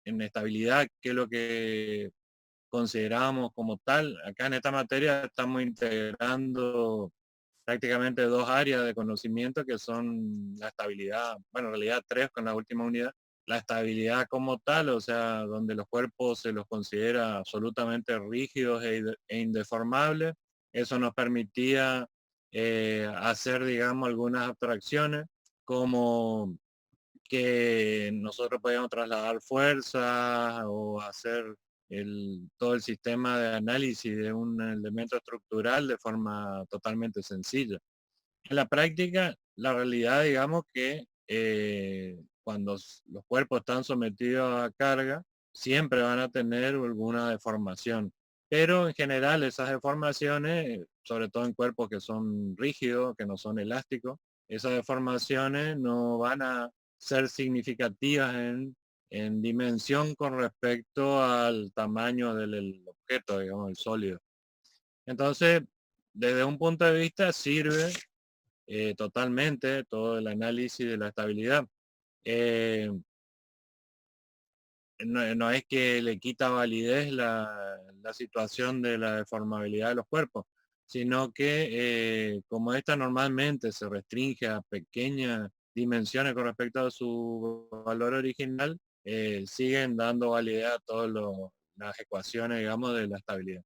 en estabilidad, que es lo que consideramos como tal. Acá en esta materia estamos integrando prácticamente dos áreas de conocimiento que son la estabilidad, bueno, en realidad tres con la última unidad. La estabilidad como tal, o sea, donde los cuerpos se los considera absolutamente rígidos e indeformables. Eso nos permitía hacer, digamos, algunas abstracciones como que nosotros podíamos trasladar fuerzas o hacer todo el sistema de análisis de un elemento estructural de forma totalmente sencilla. En la práctica, la realidad, digamos que cuando los cuerpos están sometidos a carga, siempre van a tener alguna deformación. Pero en general esas deformaciones, sobre todo en cuerpos que son rígidos, que no son elásticos, esas deformaciones no van a ser significativas en dimensión con respecto al tamaño del objeto, digamos, el sólido. Entonces, desde un punto de vista sirve totalmente todo el análisis de la estabilidad. Eh, no es que le quita validez la situación de la deformabilidad de los cuerpos, sino que como esta normalmente se restringe a pequeñas dimensiones con respecto a su valor original, siguen dando validez a todas las ecuaciones, digamos, de la estabilidad.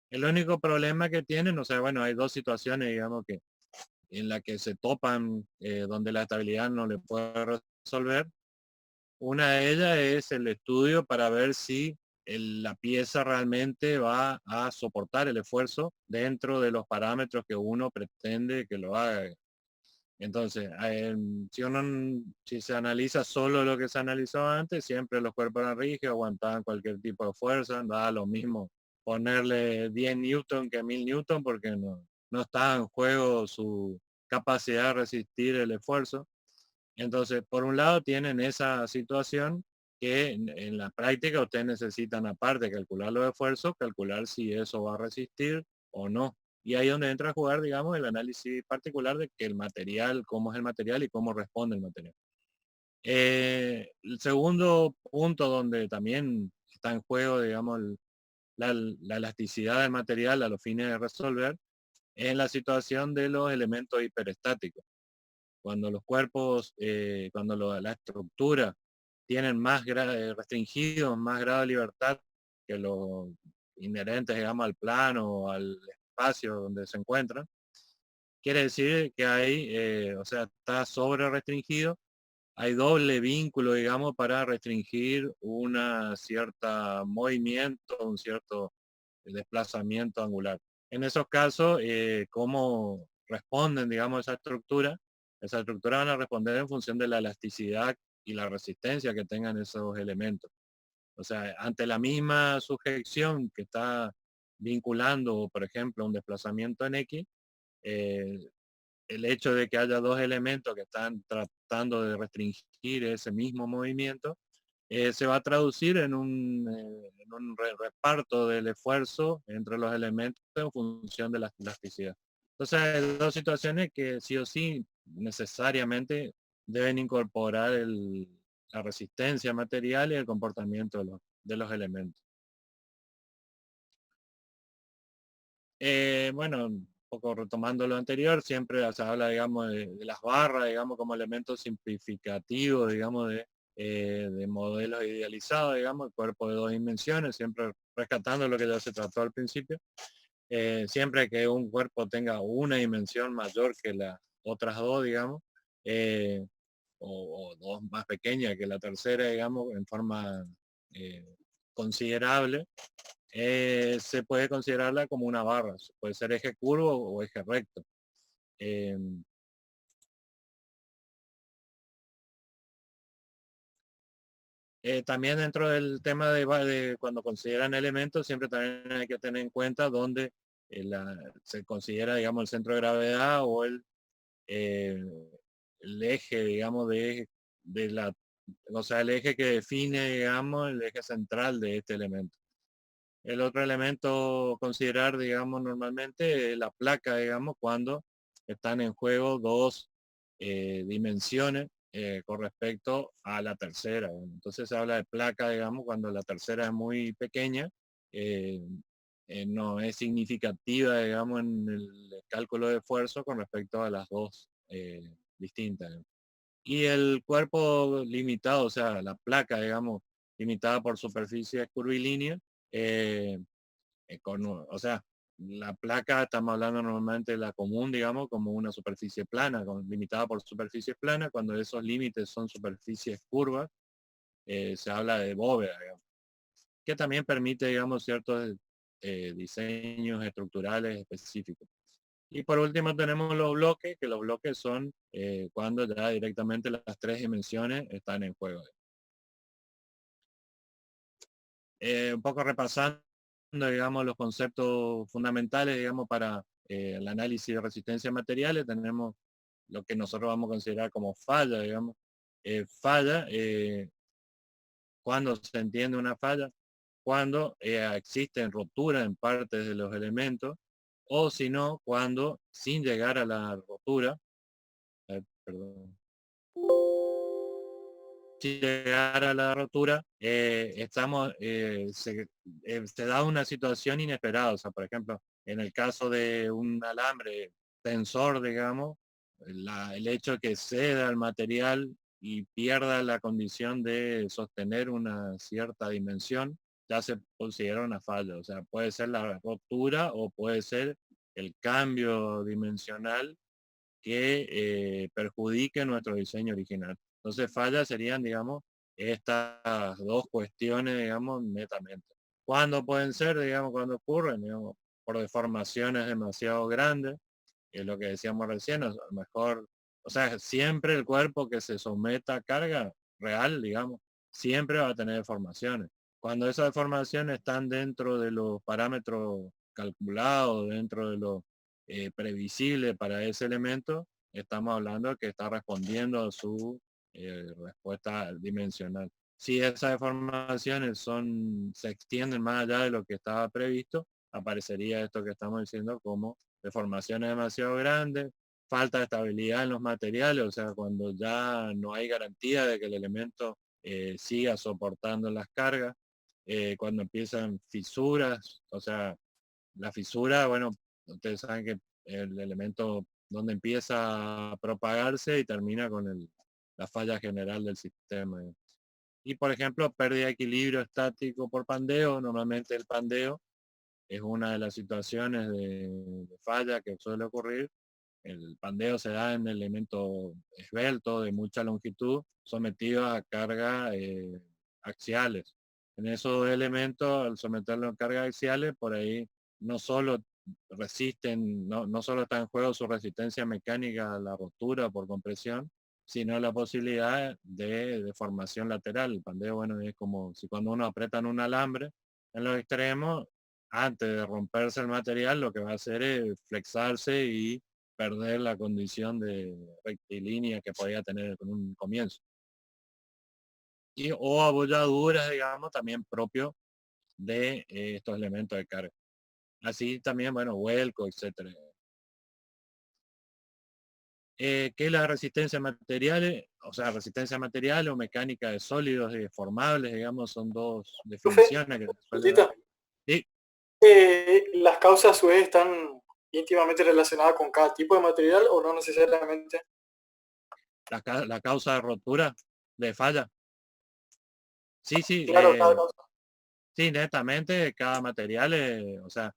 El único problema que tienen, o sea, bueno, hay dos situaciones, digamos, que en la que se topan, donde la estabilidad no le puede resolver. Una de ellas es el estudio para ver si la pieza realmente va a soportar el esfuerzo dentro de los parámetros que uno pretende que lo haga. Entonces, si se analiza solo lo que se analizó antes, siempre los cuerpos eran rígidos, aguantaban cualquier tipo de fuerza, da lo mismo ponerle 10 newton que 1000 newton porque no está en juego su capacidad de resistir el esfuerzo. Entonces, por un lado tienen esa situación que en la práctica ustedes necesitan, aparte de calcular los esfuerzos, calcular si eso va a resistir o no. Y ahí es donde entra a jugar, digamos, el análisis particular de que el material, cómo es el material y cómo responde el material. El segundo punto donde también está en juego, digamos, la elasticidad del material a los fines de resolver, es en la situación de los elementos hiperestáticos. Cuando los cuerpos, cuando la estructura tienen más restringidos, más grado de libertad que los inherentes, digamos, al plano o al espacio donde se encuentran, quiere decir que hay, o sea, está sobre restringido, hay doble vínculo, digamos, para restringir una cierta movimiento, un cierto desplazamiento angular. En esos casos, ¿cómo responden, digamos, esa estructura? Esa estructura van a responder en función de la elasticidad y la resistencia que tengan esos elementos. O sea, ante la misma sujeción que está vinculando, por ejemplo, un desplazamiento en X, eh, el hecho de que haya dos elementos que están tratando de restringir ese mismo movimiento, se va a traducir en un reparto del esfuerzo entre los elementos en función de la elasticidad. Entonces hay dos situaciones que sí o sí necesariamente deben incorporar la resistencia material y el comportamiento de los elementos. Bueno, un poco retomando lo anterior, siempre se habla, digamos, de las barras, digamos, como elementos simplificativos, digamos, de modelos idealizados, digamos, el cuerpo de dos dimensiones, siempre rescatando lo que ya se trató al principio. Siempre que un cuerpo tenga una dimensión mayor que las otras dos, digamos, eh, o dos más pequeñas que la tercera, digamos, en forma eh, considerable, se puede considerarla como una barra, puede ser eje curvo o eje recto. Eh, también dentro del tema de cuando consideran elementos, siempre también hay que tener en cuenta dónde se considera, digamos, el centro de gravedad o eh, el eje, digamos, de la, o sea, el eje que define, digamos, el eje central de este elemento. El otro elemento a considerar, digamos, normalmente es la placa, digamos, cuando están en juego dos dimensiones con respecto a la tercera. Entonces se habla de placa, digamos, cuando la tercera es muy pequeña, eh, no es significativa, digamos, en el cálculo de esfuerzo con respecto a las dos distintas. Y el cuerpo limitado, o sea, la placa, digamos, limitada por superficie curvilínea, eh, o sea, la placa, estamos hablando normalmente de la común, digamos, como una superficie plana, limitada por superficies planas. Cuando esos límites son superficies curvas, se habla de bóveda, digamos, que también permite, digamos, ciertos diseños estructurales específicos. Y por último tenemos los bloques, que los bloques son cuando ya directamente las tres dimensiones están en juego. Un poco repasando, digamos, los conceptos fundamentales, digamos, para el análisis de resistencia a materiales, tenemos lo que nosotros vamos a considerar como falla, digamos. Falla, cuando se entiende una falla, cuando existen roturas en partes de los elementos, o si no, cuando sin llegar a la rotura, perdón, sin llegar a la rotura, se da una situación inesperada. O sea, por ejemplo, en el caso de un alambre tensor, digamos, el hecho de que ceda el material y pierda la condición de sostener una cierta dimensión, ya se considera una falla. O sea, puede ser la rotura o puede ser el cambio dimensional que perjudique nuestro diseño original. Entonces fallas serían, digamos, estas dos cuestiones, digamos, netamente. ¿Cuándo pueden ser, digamos, cuando ocurren? Digamos, por deformaciones demasiado grandes, que es lo que decíamos recién, a lo mejor, o sea, siempre el cuerpo que se someta a carga real, digamos, siempre va a tener deformaciones. Cuando esas deformaciones están dentro de los parámetros calculados, dentro de lo previsible para ese elemento, estamos hablando de que está respondiendo a su respuesta dimensional. Si esas deformaciones se extienden más allá de lo que estaba previsto, aparecería esto que estamos diciendo como deformaciones demasiado grandes, falta de estabilidad en los materiales, o sea, cuando ya no hay garantía de que el elemento siga soportando las cargas, cuando empiezan fisuras, o sea, la fisura, bueno, ustedes saben que el elemento donde empieza a propagarse y termina con la falla general del sistema. Y por ejemplo, pérdida de equilibrio estático por pandeo, normalmente el pandeo es una de las situaciones de falla que suele ocurrir. El pandeo se da en elementos esbeltos de mucha longitud sometidos a cargas axiales. En esos elementos, al someterlos a cargas axiales, por ahí no solo resisten, no solo está en juego su resistencia mecánica a la rotura por compresión, sino la posibilidad de deformación lateral. El pandeo, bueno, es como si cuando uno aprieta en un alambre en los extremos, antes de romperse el material, lo que va a hacer es flexarse y perder la condición de rectilínea que podía tener en un comienzo. Y, o abolladuras, digamos, también propio de estos elementos de carga. Así también, bueno, vuelco, etcétera. Que la resistencia a materiales, o sea, resistencia a materiales o mecánica de sólidos y deformables, digamos, son dos Profe, definiciones que se suele dar. consultita. Sí, ¿Las causas a su vez están íntimamente relacionadas con cada tipo de material o no necesariamente? la causa de rotura, de falla. Sí, sí, Claro, cada causa. sí, netamente cada material, o sea,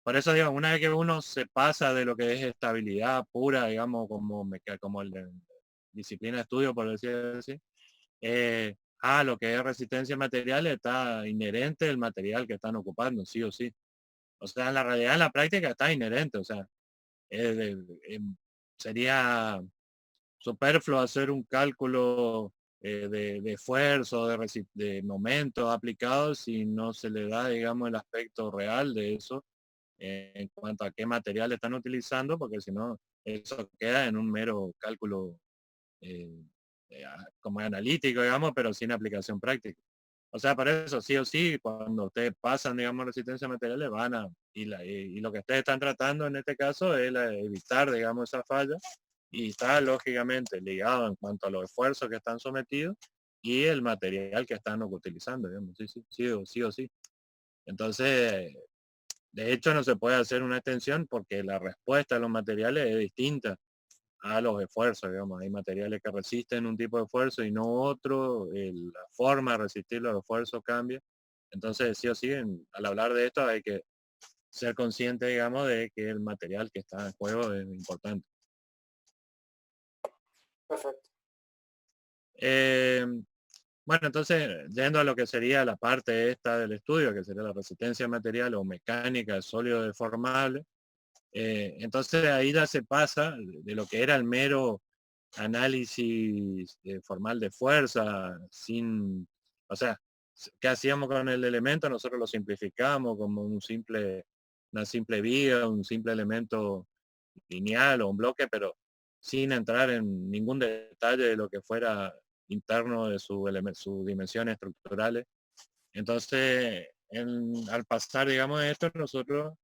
por eso digo, una vez que uno se pasa de lo que es estabilidad pura, digamos, como el de disciplina de estudio, por decir así, a lo que es resistencia a materiales, está inherente el material que están ocupando, sí o sí. O sea, en la realidad, en la práctica está inherente, o sea, sería superfluo hacer un cálculo de esfuerzo, de momentos aplicados si no se le da, digamos, el aspecto real de eso en cuanto a qué material están utilizando, porque si no, eso queda en un mero cálculo eh, como analítico, digamos, pero sin aplicación práctica. O sea, para eso sí o sí, cuando ustedes pasan, digamos, resistencia a materiales, y lo que ustedes están tratando en este caso es evitar, digamos, esa falla y está lógicamente ligado en cuanto a los esfuerzos que están sometidos y el material que están utilizando, digamos, sí o sí. Entonces, de hecho no se puede hacer una extensión porque la respuesta a los materiales es distinta a los esfuerzos, digamos. Hay materiales que resisten un tipo de esfuerzo y no otro, la forma de resistir los esfuerzos cambia. Entonces, sí o sí, al hablar de esto hay que ser consciente, digamos, de que el material que está en juego es importante. Perfecto. Eh, bueno, entonces, yendo a lo que sería la parte esta del estudio, que sería la resistencia material o mecánica de sólido deformable, entonces ahí ya se pasa de lo que era el mero análisis formal de fuerza, sin, o sea, ¿qué hacíamos con el elemento? Nosotros lo simplificamos como una simple viga, un simple elemento lineal o un bloque, pero sin entrar en ningún detalle de lo que fuera interno de sus dimensiones estructurales. Entonces, al pasar, digamos, esto, nosotros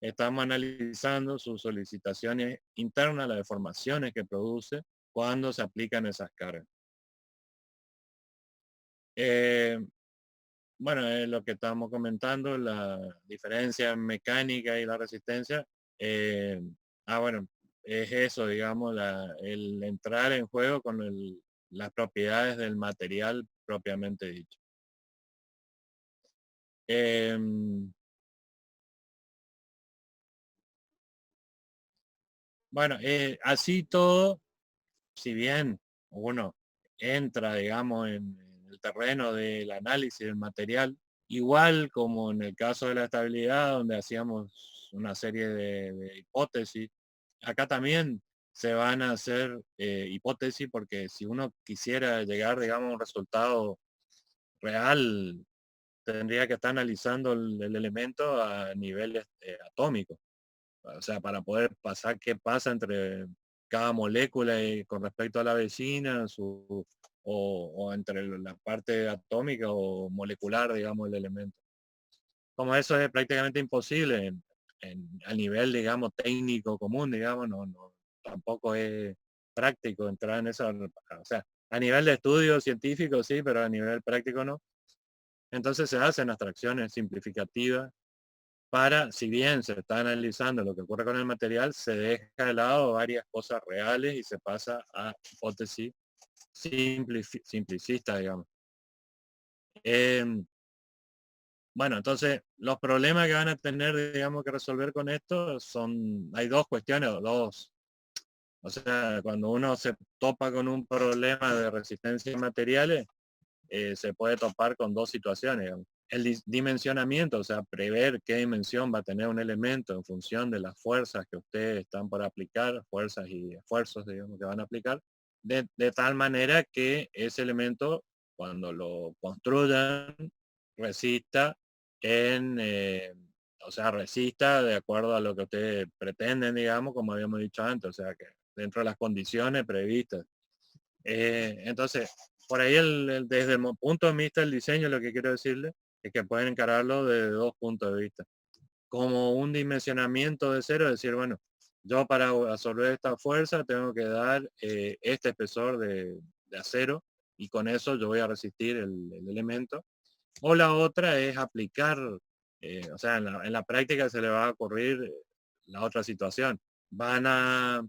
estamos analizando sus solicitaciones internas, las deformaciones que produce cuando se aplican esas cargas. Eh, bueno, es lo que estamos comentando, la diferencia mecánica y la resistencia. eh, bueno, es eso, digamos, el entrar en juego con las propiedades del material propiamente dicho. Em, bueno, así todo, si bien uno entra, digamos, en el terreno del análisis del material, igual como en el caso de la estabilidad, donde hacíamos una serie de hipótesis, acá también se van a hacer hipótesis porque si uno quisiera llegar, digamos, a un resultado real, tendría que estar analizando el elemento a niveles atómicos. O sea, para poder pasar qué pasa entre cada molécula y con respecto a la vecina, o entre la parte atómica o molecular, digamos, del elemento. Como eso es prácticamente imposible a nivel, digamos, técnico común, digamos, tampoco es práctico entrar en eso. O sea, a nivel de estudio científico sí, pero a nivel práctico no. Entonces se hacen abstracciones simplificativas para, si bien se está analizando lo que ocurre con el material, se deja de lado varias cosas reales y se pasa a hipótesis simplicistas, digamos. Em, bueno, entonces los problemas que van a tener, digamos, que resolver con esto hay dos cuestiones, o sea, cuando uno se topa con un problema de resistencia a materiales, se puede topar con dos situaciones, digamos. El dimensionamiento, o sea, prever qué dimensión va a tener un elemento en función de las fuerzas que ustedes están por aplicar, fuerzas y esfuerzos, digamos, que van a aplicar, de tal manera que ese elemento, cuando lo construyan, resista o sea, resista de acuerdo a lo que ustedes pretenden, digamos, como habíamos dicho antes, o sea, que dentro de las condiciones previstas. Entonces, por ahí desde el punto de vista del diseño, lo que quiero decirle es que pueden encararlo desde dos puntos de vista. Como un dimensionamiento de cero, decir, bueno, yo para absorber esta fuerza tengo que dar este espesor de acero y con eso yo voy a resistir el elemento. O la otra es aplicar, o sea, en la práctica se le va a ocurrir la otra situación. Van a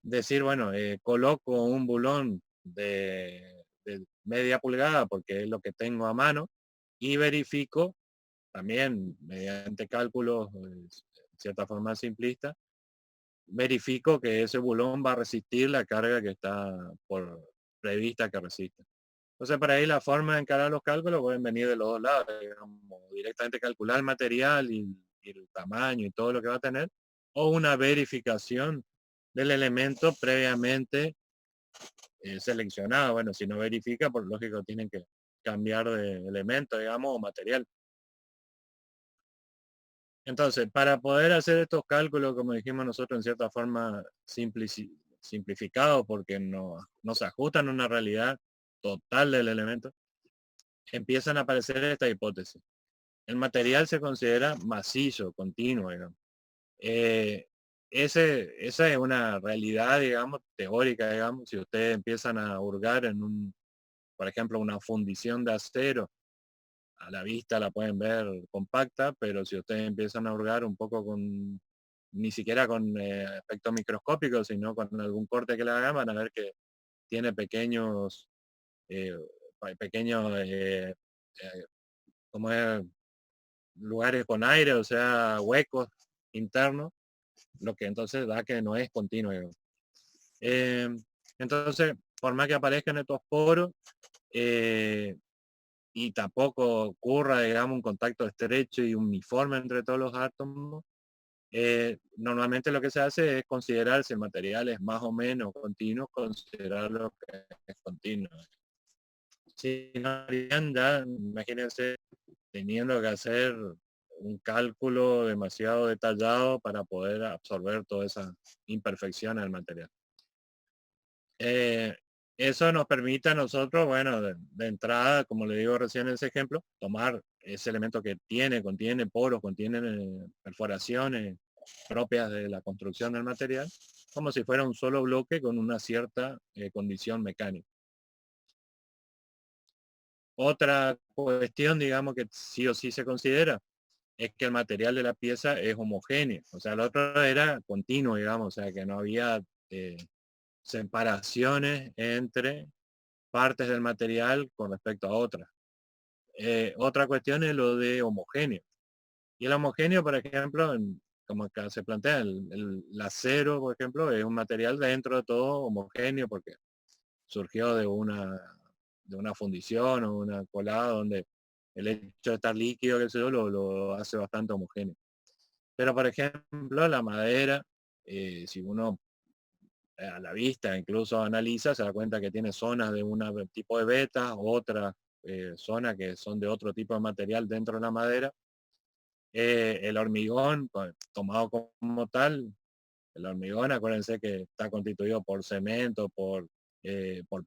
decir, bueno, coloco un bulón de media pulgada porque es lo que tengo a mano y verifico también mediante cálculos de cierta forma simplista, verifico que ese bulón va a resistir la carga que está por prevista que resista. Entonces, para ahí la forma de encarar los cálculos pueden venir de los dos lados, digamos, directamente calcular el material y el tamaño y todo lo que va a tener, o una verificación del elemento previamente seleccionado. Bueno, si no verifica, por lógico, tienen que cambiar de elemento, digamos, o material. Entonces, para poder hacer estos cálculos, como dijimos nosotros, en cierta forma simplificados, porque no se ajustan a una realidad total del elemento, empiezan a aparecer esta hipótesis. El material se considera macizo, continuo, digamos. esa es una realidad, digamos, teórica, digamos, si ustedes empiezan a hurgar en por ejemplo, una fundición de acero, a la vista la pueden ver compacta, pero si ustedes empiezan a hurgar un poco con, ni siquiera con aspectos microscópicos, sino con algún corte que le hagan, van a ver que tiene eh, pequeños, como es, lugares con aire, o sea, huecos internos, lo que entonces da que no es continuo, digamos. Eh, entonces, por más que aparezcan estos poros, eh, y tampoco ocurra, digamos, un contacto estrecho y uniforme entre todos los átomos, normalmente lo que se hace es considerar si el material es más o menos continuo, considerarlo que es continuo. Si no harían ya, imagínense, teniendo que hacer un cálculo demasiado detallado para poder absorber toda esa imperfección del material. Eh, Eso nos permite a nosotros, bueno, de entrada, como le digo recién en ese ejemplo, tomar ese elemento que contiene poros, contiene perforaciones propias de la construcción del material, como si fuera un solo bloque con una cierta condición mecánica. Otra cuestión, digamos, que sí o sí se considera, es que el material de la pieza es homogéneo. O sea, el otro era continuo, digamos, o sea, que no había separaciones entre partes del material con respecto a otras. Otra cuestión es lo de homogéneo. Y el homogéneo, por ejemplo, como acá se plantea, el acero, por ejemplo, es un material dentro de todo homogéneo porque surgió de una fundición o una colada donde el hecho de estar líquido, que sé yo, lo hace bastante homogéneo. Pero, por ejemplo, la madera, si uno a la vista incluso analiza, se da cuenta que tiene zonas de un tipo de beta, otras zonas que son de otro tipo de material dentro de la madera. El hormigón, tomado como tal, el hormigón, acuérdense que está constituido por cemento, por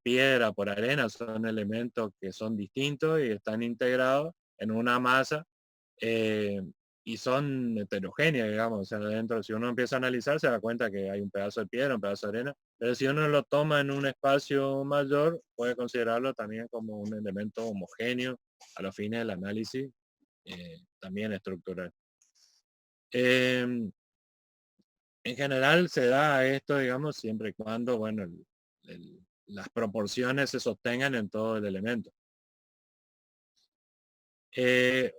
piedra, por arena, son elementos que son distintos y están integrados en una masa eh, y son heterogéneas, digamos. O sea, dentro, si uno empieza a analizar, se da cuenta que hay un pedazo de piedra, un pedazo de arena, pero si uno lo toma en un espacio mayor, puede considerarlo también como un elemento homogéneo a los fines del análisis, también estructural. Em, en general se da esto, digamos, siempre y cuando, bueno, las proporciones se sostengan en todo el elemento.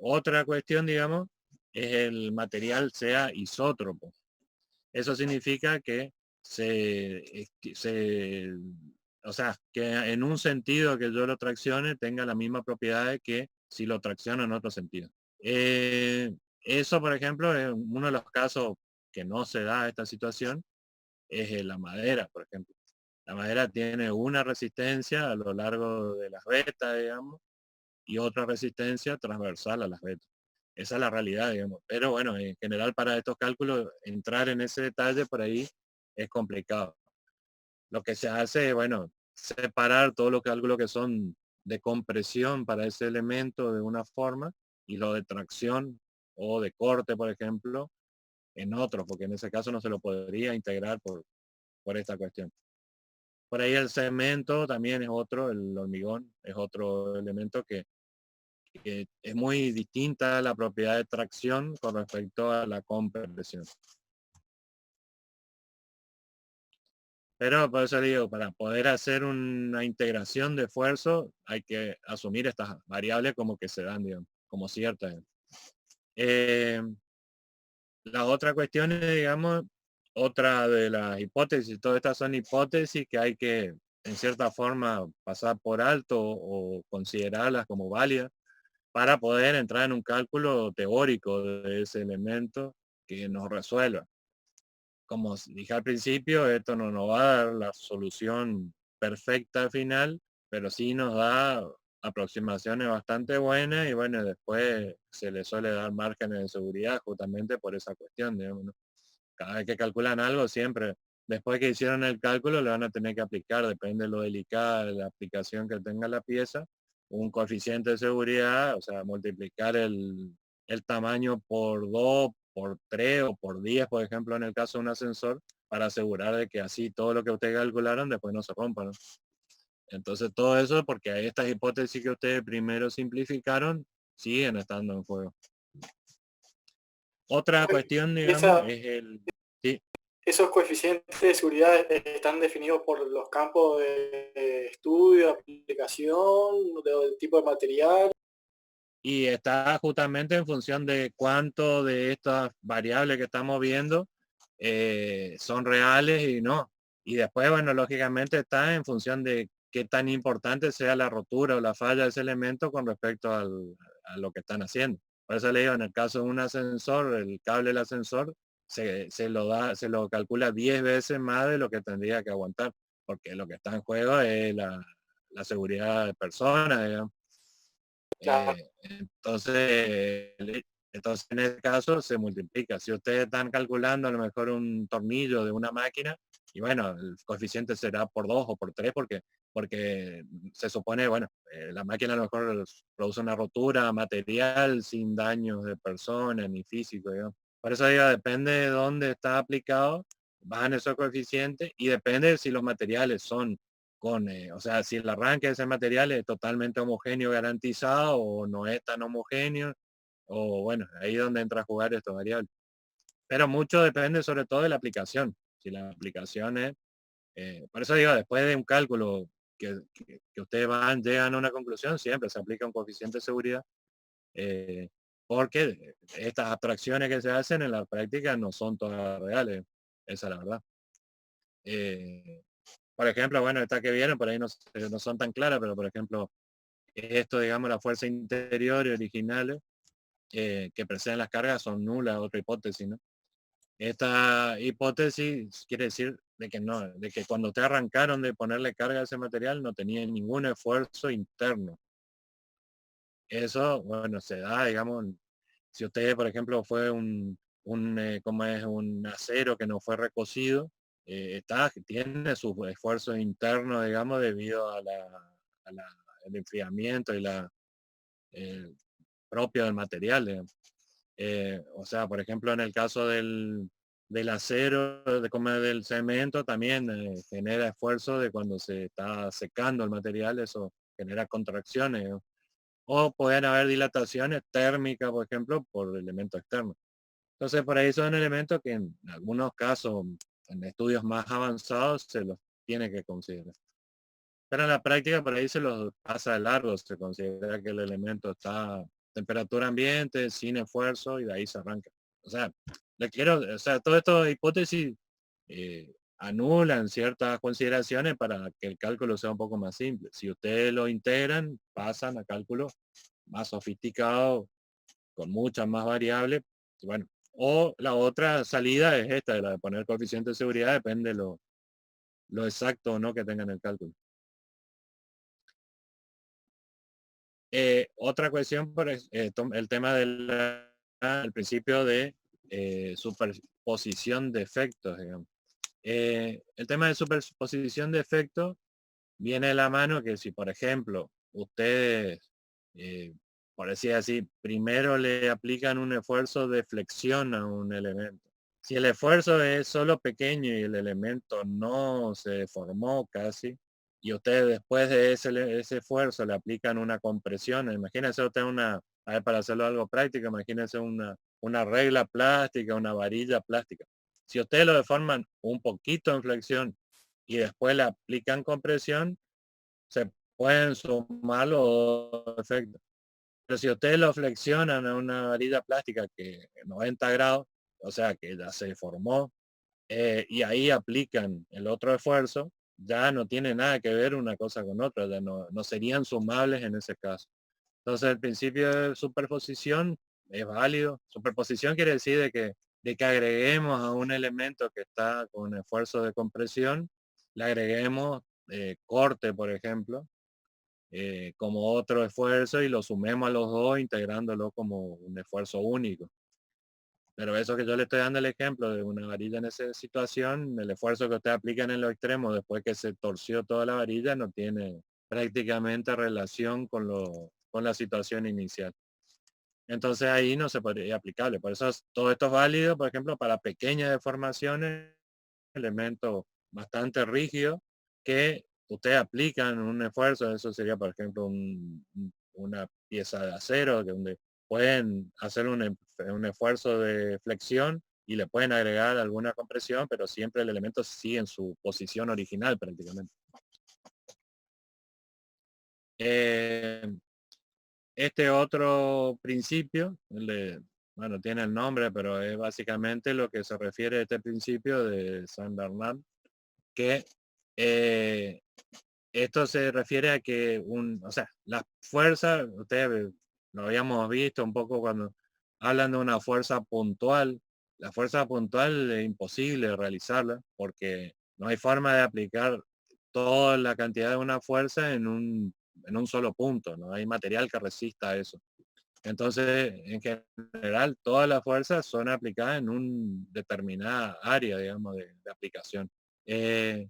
Otra cuestión, digamos, es el material sea isótropo. Eso significa que se, o sea, que en un sentido que yo lo traccione tenga la misma propiedad que si lo tracciono en otro sentido. Eso, por ejemplo, es uno de los casos que no se da esta situación, es la madera, por ejemplo. La madera tiene una resistencia a lo largo de las vetas, digamos, y otra resistencia transversal a las vetas. Esa es la realidad, digamos. Pero bueno, en general para estos cálculos, entrar en ese detalle por ahí es complicado. Lo que se hace es, bueno, separar todos los cálculos que son de compresión para ese elemento de una forma y lo de tracción o de corte, por ejemplo, en otro, porque en ese caso no se lo podría integrar por esta cuestión. Por ahí el cemento también es otro, el hormigón es otro elemento que es muy distinta la propiedad de tracción con respecto a la compresión. Pero por eso digo, para poder hacer una integración de esfuerzo hay que asumir estas variables como que se dan, digamos, como ciertas. Eh, la otra cuestión es, digamos, otra de las hipótesis, todas estas son hipótesis que hay que, en cierta forma, pasar por alto o considerarlas como válidas para poder entrar en un cálculo teórico de ese elemento que nos resuelva. Como dije al principio, esto no nos va a dar la solución perfecta al final, pero sí nos da aproximaciones bastante buenas y bueno, después se le suele dar márgenes de seguridad justamente por esa cuestión, digamos, ¿no? Cada vez que calculan algo, siempre, después que hicieron el cálculo, le van a tener que aplicar, depende de lo delicada de la aplicación que tenga la pieza, un coeficiente de seguridad, o sea, multiplicar el tamaño por 2 por 3 o por 10, por ejemplo, en el caso de un ascensor, para asegurar de que así todo lo que ustedes calcularon después no se rompa, ¿no? Entonces todo eso porque estas hipótesis que ustedes primero simplificaron siguen estando en juego. Otra cuestión, Y digamos, es el... Sí, esos coeficientes de seguridad están definidos por los campos de estudio, aplicación, del tipo de material. y está justamente en función de cuánto de estas variables que estamos viendo son reales y no. Y después, bueno, lógicamente está en función de qué tan importante sea la rotura o la falla de ese elemento con respecto a lo que están haciendo. Por eso le digo, en el caso de un ascensor, el cable del ascensor se lo calcula 10 veces más de lo que tendría que aguantar, porque lo que está en juego es la seguridad de personas, digamos. Claro, Entonces en este caso se multiplica. Si ustedes están calculando a lo mejor un tornillo de una máquina, y bueno, el coeficiente será por 2 o por 3 porque se supone, bueno, la máquina a lo mejor produce una rotura material sin daños de personas ni físico, digamos. Por eso digo, depende de dónde está aplicado, bajan esos coeficientes y depende si los materiales son o sea, si el arranque de ese material es totalmente homogéneo garantizado o no es tan homogéneo, o bueno, ahí es donde entra a jugar esta variable. Pero mucho depende sobre todo de la aplicación. Si la aplicación es, por eso digo, después de un cálculo que ustedes llegan a una conclusión, siempre se aplica un coeficiente de seguridad, eh, porque estas abstracciones que se hacen en la práctica no son todas reales, esa es la verdad. Eh, por ejemplo, bueno, estas que vienen por ahí no son tan claras, pero por ejemplo, esto, digamos, la fuerza interior y originales que preceden las cargas son nulas, otra hipótesis, ¿no? Esta hipótesis quiere decir de que no, de que cuando te arrancaron de ponerle carga a ese material no tenía ningún esfuerzo interno. Eso, bueno, se da, digamos, si usted, por ejemplo, fue como es un acero que no fue recocido, tiene su esfuerzo interno, digamos, debido al enfriamiento y el propio del material, digamos. O sea, por ejemplo, en el caso del acero, como del cemento, también genera esfuerzo de cuando se está secando el material, eso genera contracciones, ¿no? O pueden haber dilataciones térmicas, por ejemplo, por elementos externos. Entonces, por ahí son elementos que en algunos casos, en estudios más avanzados, se los tiene que considerar. Pero en la práctica, por ahí se los pasa de largo, se considera que el elemento está a temperatura ambiente, sin esfuerzo, y de ahí se arranca. O sea, o sea, todo esto hipótesis anulan ciertas consideraciones para que el cálculo sea un poco más simple. Si ustedes lo integran, pasan a cálculos más sofisticados, con muchas más variables. Bueno, o la otra salida es esta, de la de poner coeficiente de seguridad, depende de lo exacto o no que tengan el cálculo. Otra cuestión, el tema del principio de superposición de efectos, digamos. El tema de superposición de efectos viene de la mano que si, por ejemplo, ustedes, eh, por decir así, primero le aplican un esfuerzo de flexión a un elemento. Si el esfuerzo es solo pequeño y el elemento no se deformó casi, y ustedes después de ese esfuerzo le aplican una compresión, imagínense usted a ver, para hacerlo algo práctico, imagínense una regla plástica, una varilla plástica. Si ustedes lo deforman un poquito en flexión y después le aplican compresión, se pueden sumar los dos efectos. Pero si ustedes lo flexionan a una varilla plástica que 90 grados, o sea que ya se formó, y ahí aplican el otro esfuerzo, ya no tiene nada que ver una cosa con otra, ya no serían sumables en ese caso. Entonces el principio de superposición es válido. Superposición quiere decir de que agreguemos a un elemento que está con esfuerzo de compresión, le agreguemos corte, por ejemplo, como otro esfuerzo y lo sumemos a los dos integrándolo como un esfuerzo único. Pero eso que yo le estoy dando el ejemplo de una varilla en esa situación, el esfuerzo que usted aplica en los extremos después que se torció toda la varilla no tiene prácticamente relación con la situación inicial. Entonces ahí no se podría aplicable. Por eso todo esto es válido, por ejemplo, para pequeñas deformaciones, elementos bastante rígidos que ustedes aplican un esfuerzo. Eso sería, por ejemplo, una pieza de acero, que donde pueden hacer un esfuerzo de flexión y le pueden agregar alguna compresión, pero siempre el elemento sigue en su posición original prácticamente. Eh, Este otro principio, bueno, tiene el nombre, pero es básicamente lo que se refiere a este principio de San Bernard, que eh, esto se refiere a que o sea, la fuerza, ustedes lo habíamos visto un poco cuando hablan de una fuerza puntual. La fuerza puntual es imposible realizarla porque no hay forma de aplicar toda la cantidad de una fuerza en un solo punto, no hay material que resista eso. Entonces, en general, todas las fuerzas son aplicadas en un determinada área, digamos, de aplicación. Eh,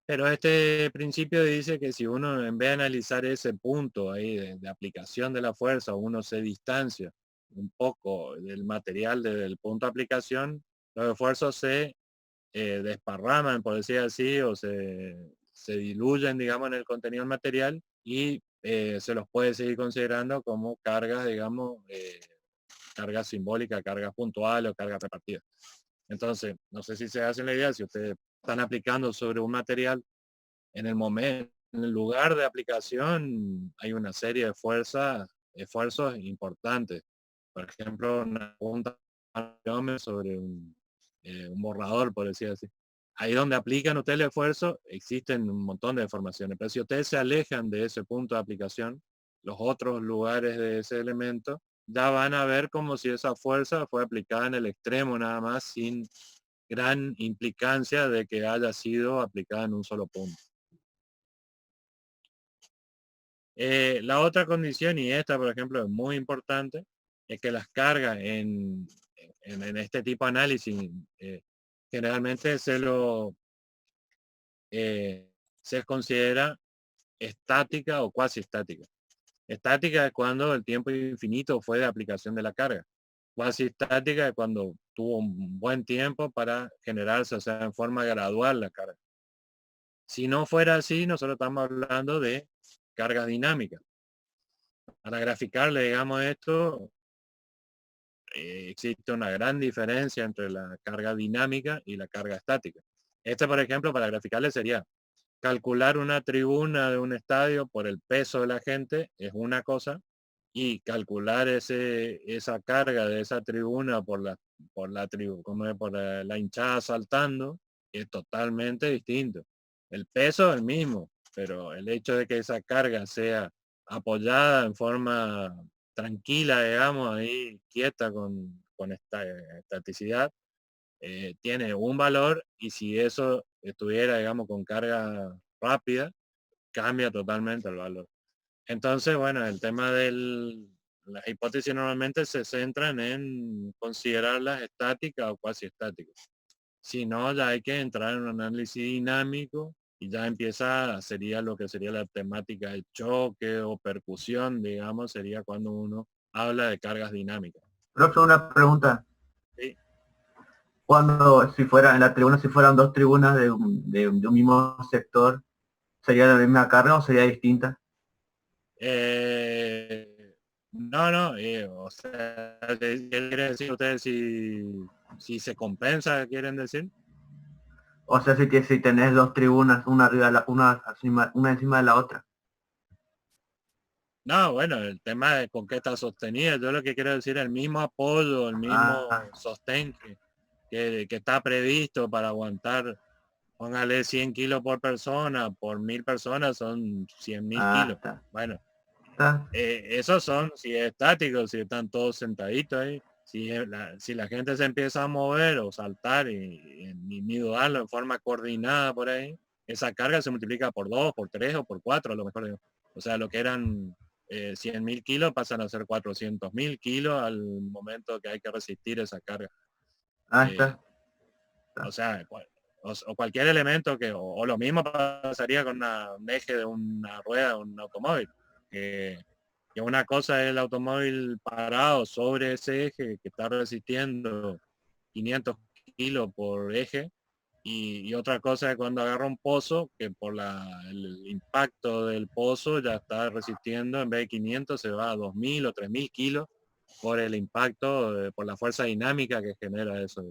pero este principio dice que si uno, en vez de analizar ese punto ahí de aplicación de la fuerza, uno se distancia un poco del material desde el punto de aplicación, los esfuerzos se desparraman, por decir así, o se diluyen, digamos, en el contenido del material y se los puede seguir considerando como cargas, digamos, cargas simbólicas, cargas puntuales o cargas repartidas. Entonces, no sé si se hacen la idea, si ustedes están aplicando sobre un material en el momento, en el lugar de aplicación, hay una serie de esfuerzos importantes. Por ejemplo, una punta sobre un borrador, por decir así. Ahí donde aplican ustedes el esfuerzo, existen un montón de deformaciones, pero si ustedes se alejan de ese punto de aplicación, los otros lugares de ese elemento, ya van a ver como si esa fuerza fue aplicada en el extremo nada más, sin gran implicancia de que haya sido aplicada en un solo punto. La otra condición, y esta por ejemplo es muy importante, es que las cargas en este tipo de análisis generalmente se considera estática o cuasi estática. Estática es cuando el tiempo infinito fue de aplicación de la carga. Cuasi estática es cuando tuvo un buen tiempo para generarse, o sea, en forma gradual la carga. Si no fuera así, nosotros estamos hablando de cargas dinámicas. Para graficarle, digamos, esto, existe una gran diferencia entre la carga dinámica y la carga estática. Este, por ejemplo, para graficarle sería calcular una tribuna de un estadio por el peso de la gente es una cosa y calcular esa carga de esa tribuna por la tribu, como es, por la hinchada saltando es totalmente distinto. El peso es el mismo, pero el hecho de que esa carga sea apoyada en forma tranquila, digamos, ahí quieta con esta estaticidad, tiene un valor y si eso estuviera, digamos, con carga rápida, cambia totalmente el valor. Entonces, bueno, el tema las hipótesis normalmente se centran en considerarlas estáticas o cuasi estáticas. Si no, ya hay que entrar en un análisis dinámico y ya sería lo que sería la temática de choque o percusión, digamos, sería cuando uno habla de cargas dinámicas. Profe, una pregunta. ¿Sí? Cuando, si fuera en la tribuna, si fueran dos tribunas de un mismo sector, ¿sería la misma carga o sería distinta? No, no, o sea, ¿qué quiere decir ustedes si se compensa, quieren decir? O sea, si tenés dos tribunas, una arriba de una encima de la otra. No, bueno, el tema de con qué está sostenida, yo lo que quiero decir, el mismo apoyo, el Ah, mismo sostén que está previsto para aguantar, póngale 100 kilos por persona, por 1000 personas son 100.000 kilos. está. Bueno, Está. esos son, si es estático, si están todos sentaditos ahí, si la gente se empieza a mover o saltar y individual en forma coordinada por ahí, esa carga se multiplica por 2, por 3 o por 4 a lo mejor. Digo. O sea, lo que eran 100.000 kilos pasan a ser 400.000 kilos al momento que hay que resistir esa carga. Eh, Está. o sea, o cualquier elemento o lo mismo pasaría con un eje de una rueda de un automóvil. Que que una cosa es el automóvil parado sobre ese eje que está resistiendo 500 kilos por eje, y otra cosa es cuando agarra un pozo que por el impacto del pozo ya está resistiendo, en vez de 500 se va a 2000 o 3000 kilos por el impacto, por la fuerza dinámica que genera eso.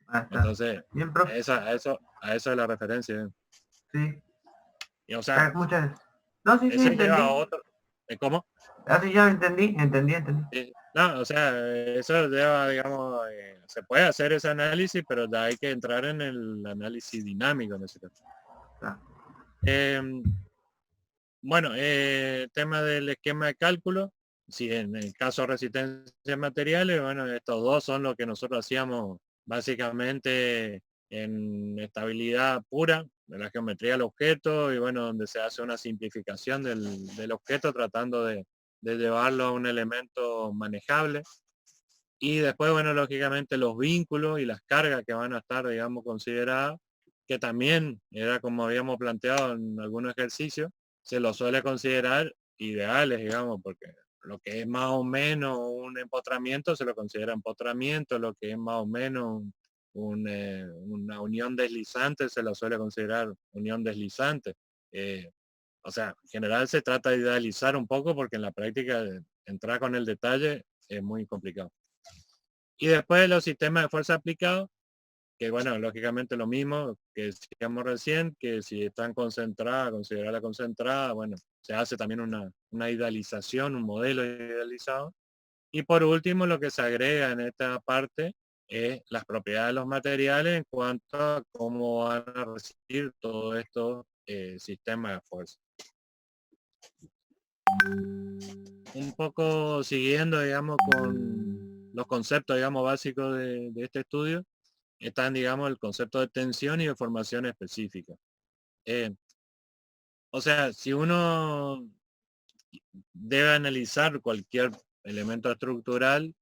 Ahí está. Entonces, Bien, profe. a eso es la referencia. Sí. Y, o sea, Muchas. No, sí, eso lleva a entendí. otro. ¿Cómo? Así ya entendí. No, o sea, eso lleva, digamos, se puede hacer ese análisis, pero ya hay que entrar en el análisis dinámico en ese caso. Ah. Bueno, tema del esquema de cálculo, si en el caso de resistencia de materiales, bueno, estos dos son lo que nosotros hacíamos básicamente en estabilidad pura de la geometría del objeto, y bueno, donde se hace una simplificación del objeto tratando de llevarlo a un elemento manejable. Y después, bueno, lógicamente los vínculos y las cargas que van a estar, digamos, consideradas, que también era como habíamos planteado en algunos ejercicios, se lo suele considerar ideales, digamos, porque lo que es más o menos un empotramiento se lo considera empotramiento, lo que es más o menos una unión deslizante se lo suele considerar unión deslizante. O sea, en general se trata de idealizar un poco porque en la práctica entrar con el detalle es muy complicado. Y después los sistemas de fuerza aplicados, que bueno, lógicamente lo mismo que decíamos recién, que si están concentradas, considerarla concentrada, bueno, se hace también una idealización, un modelo idealizado. Y por último, lo que se agrega en esta parte es las propiedades de los materiales en cuanto a cómo van a recibir todos estos sistemas de fuerza. Un poco siguiendo, digamos, con los conceptos, digamos, básicos de este estudio, están, digamos, el concepto de tensión y de formación específica. O sea, si uno debe analizar cualquier elemento estructural,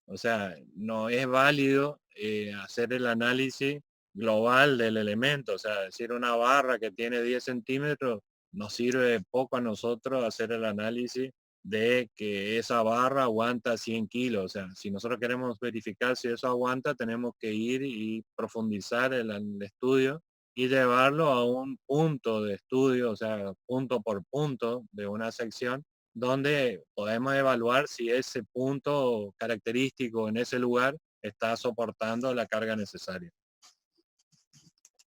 o sea, no es válido hacer el análisis global del elemento. O sea, decir una barra que tiene 10 centímetros nos sirve poco a nosotros hacer el análisis de que esa barra aguanta 100 kilos. O sea, si nosotros queremos verificar si eso aguanta, tenemos que ir y profundizar el estudio y llevarlo a un punto de estudio, o sea, punto por punto de una sección, donde podemos evaluar si ese punto característico en ese lugar está soportando la carga necesaria.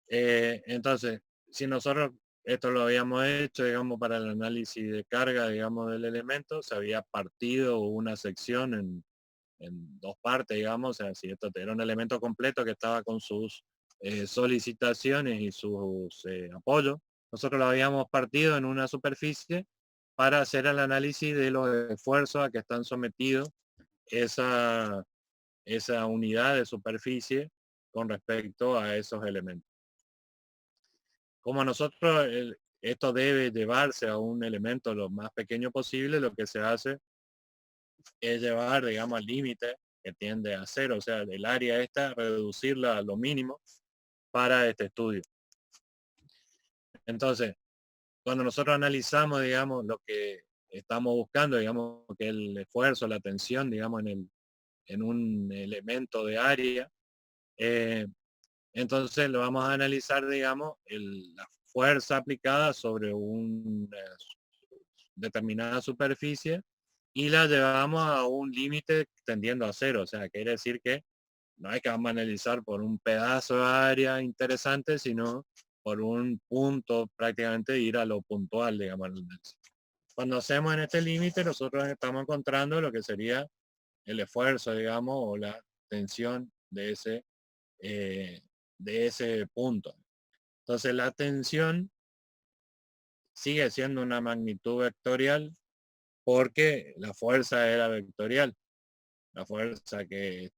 Entonces, si nosotros esto lo habíamos hecho, digamos, para el análisis de carga, digamos, del elemento, se había partido una sección en dos partes, digamos, o sea, si esto era un elemento completo que estaba con sus solicitaciones y sus apoyos, nosotros lo habíamos partido en una superficie para hacer el análisis de los esfuerzos a que están sometidos esa, esa unidad de superficie con respecto a esos elementos. Como nosotros esto debe llevarse a un elemento lo más pequeño posible, lo que se hace es llevar, digamos, al límite que tiende a cero, o sea, el área esta, reducirla a lo mínimo para este estudio. Entonces, cuando nosotros analizamos, digamos, lo que estamos buscando, digamos, que el esfuerzo, la tensión, digamos, en un elemento de área, entonces lo vamos a analizar, digamos, la fuerza aplicada sobre una determinada superficie y la llevamos a un límite tendiendo a cero. O sea, quiere decir que no es que vamos a analizar por un pedazo de área interesante, sino por un punto, prácticamente ir a lo puntual, digamos. Cuando hacemos en este límite, nosotros estamos encontrando lo que sería el esfuerzo, digamos, o la tensión eh, de ese punto. Entonces la tensión sigue siendo una magnitud vectorial porque la fuerza era vectorial. La fuerza que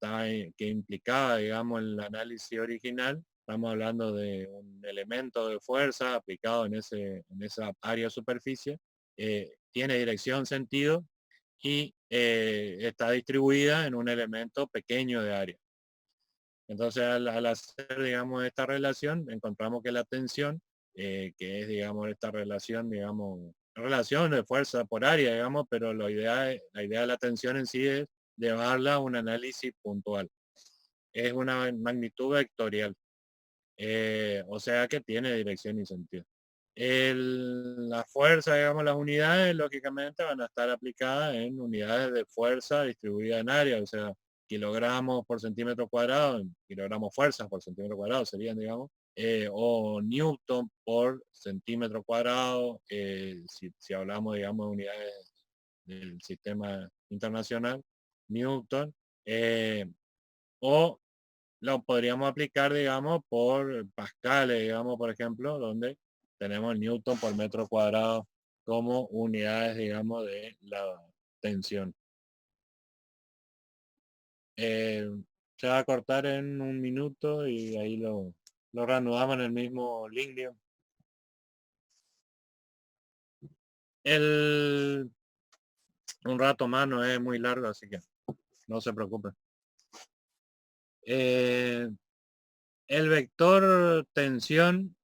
implicaba, digamos, el análisis original, estamos hablando de un elemento de fuerza aplicado en esa área de superficie, tiene dirección, sentido y está distribuida en un elemento pequeño de área. Entonces, al hacer, digamos, esta relación, encontramos que la tensión, que es, digamos, esta relación, digamos, relación de fuerza por área, digamos, pero la idea de la tensión en sí es llevarla a un análisis puntual. Es una magnitud vectorial, o sea que tiene dirección y sentido. La fuerza, digamos, las unidades, lógicamente, van a estar aplicadas en unidades de fuerza distribuida en área, o sea, kilogramos por centímetro cuadrado, kilogramos fuerzas por centímetro cuadrado serían, digamos, o newton por centímetro cuadrado, si hablamos, digamos, de unidades del sistema internacional, newton, o lo podríamos aplicar, digamos, por pascales, digamos, por ejemplo, donde tenemos el newton por metro cuadrado como unidades, digamos, de la tensión. Eh, Se va a cortar en un minuto y ahí lo reanudamos en el mismo link, digamos. Un rato más, no es muy largo, así que no se preocupe. El vector tensión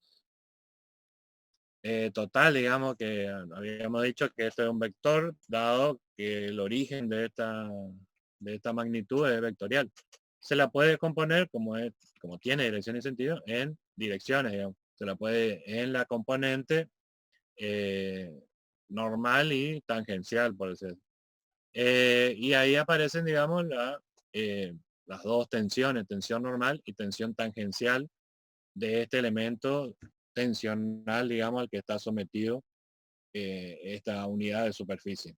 total, digamos que habíamos dicho que este es un vector, dado que el origen de esta magnitud es vectorial. Se la puede componer como tiene dirección y sentido en direcciones, digamos. Se la puede en la componente eh, normal y tangencial, por decirlo. Y ahí aparecen, digamos, las dos tensiones, tensión normal y tensión tangencial de este elemento tensional, digamos, al que está sometido esta unidad de superficie.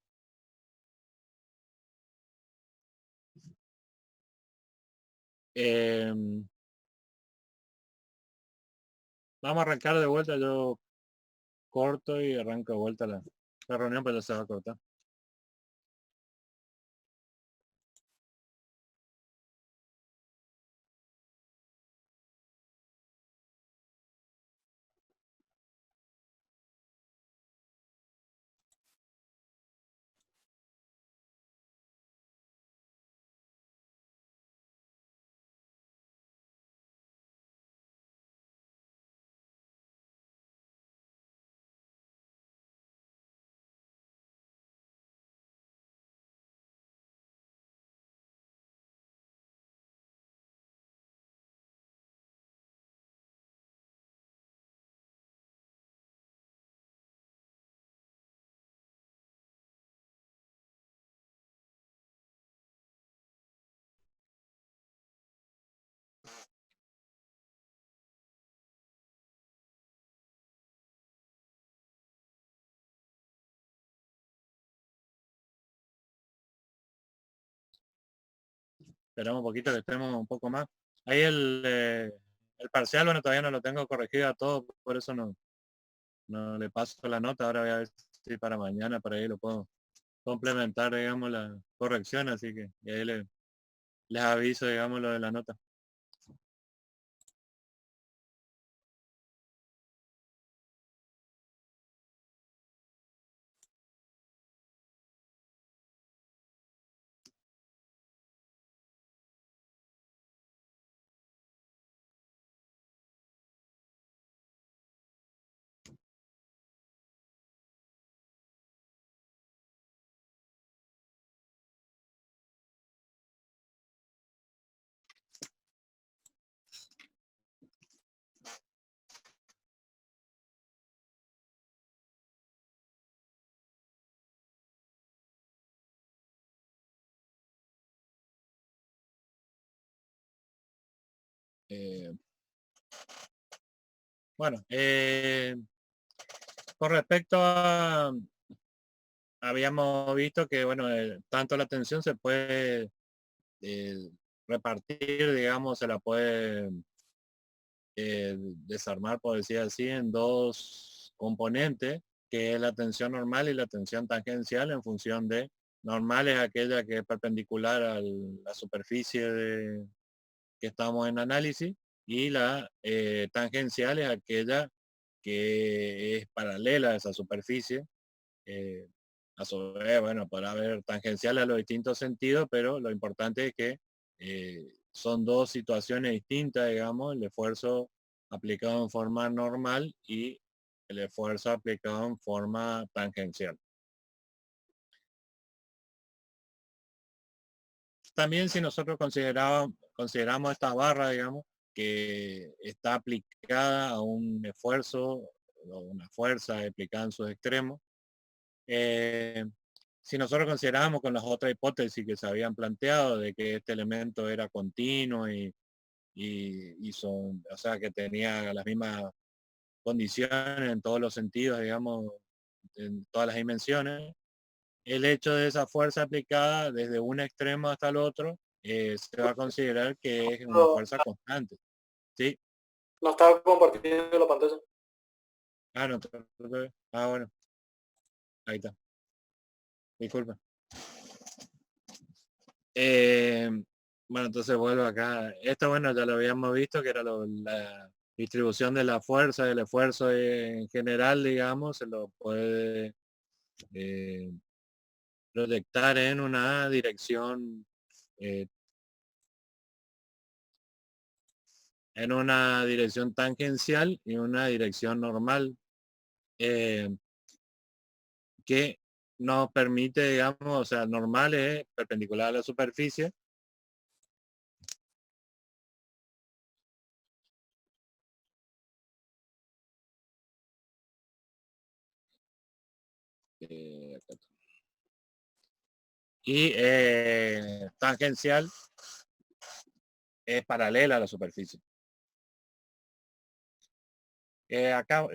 Vamos a arrancar de vuelta, yo corto y arranco de vuelta la reunión, pero ya se va a cortar. Esperamos un poquito que estemos un poco más. Ahí el parcial, bueno, todavía no lo tengo corregido a todo, por eso no le paso la nota. Ahora voy a ver si para mañana, para ahí lo puedo complementar, digamos, la corrección, así que y ahí les aviso, digamos, lo de la nota. Eh, bueno, con respecto a, habíamos visto que, bueno, tanto la tensión se puede repartir, digamos, se la puede desarmar, por decir así, en dos componentes, que es la tensión normal y la tensión tangencial, en función de normal es aquella que es perpendicular a la superficie que estamos en análisis, y la tangencial es aquella que es paralela a esa superficie. eh, a su vez, bueno, podrá haber tangencial a los distintos sentidos, pero lo importante es que son dos situaciones distintas, digamos, el esfuerzo aplicado en forma normal y el esfuerzo aplicado en forma tangencial. También si nosotros consideramos esta barra, digamos, que está aplicada a un esfuerzo o una fuerza aplicada en sus extremos, si nosotros consideramos con las otras hipótesis que se habían planteado de que este elemento era continuo o sea, que tenía las mismas condiciones en todos los sentidos, digamos, en todas las dimensiones, el hecho de esa fuerza aplicada desde un extremo hasta el otro se va a considerar que es una fuerza constante. ¿Sí? No estaba compartiendo la pantalla. Ah, no. Ah, bueno. Ahí está. Disculpa. Bueno, entonces vuelvo acá. Esto, bueno, ya lo habíamos visto, que era la distribución de la fuerza, del esfuerzo en general, digamos, se lo puede proyectar en una dirección tangencial y una dirección normal que nos permite, digamos, o sea, normal es perpendicular a la superficie. Y tangencial es paralela a la superficie. Acá,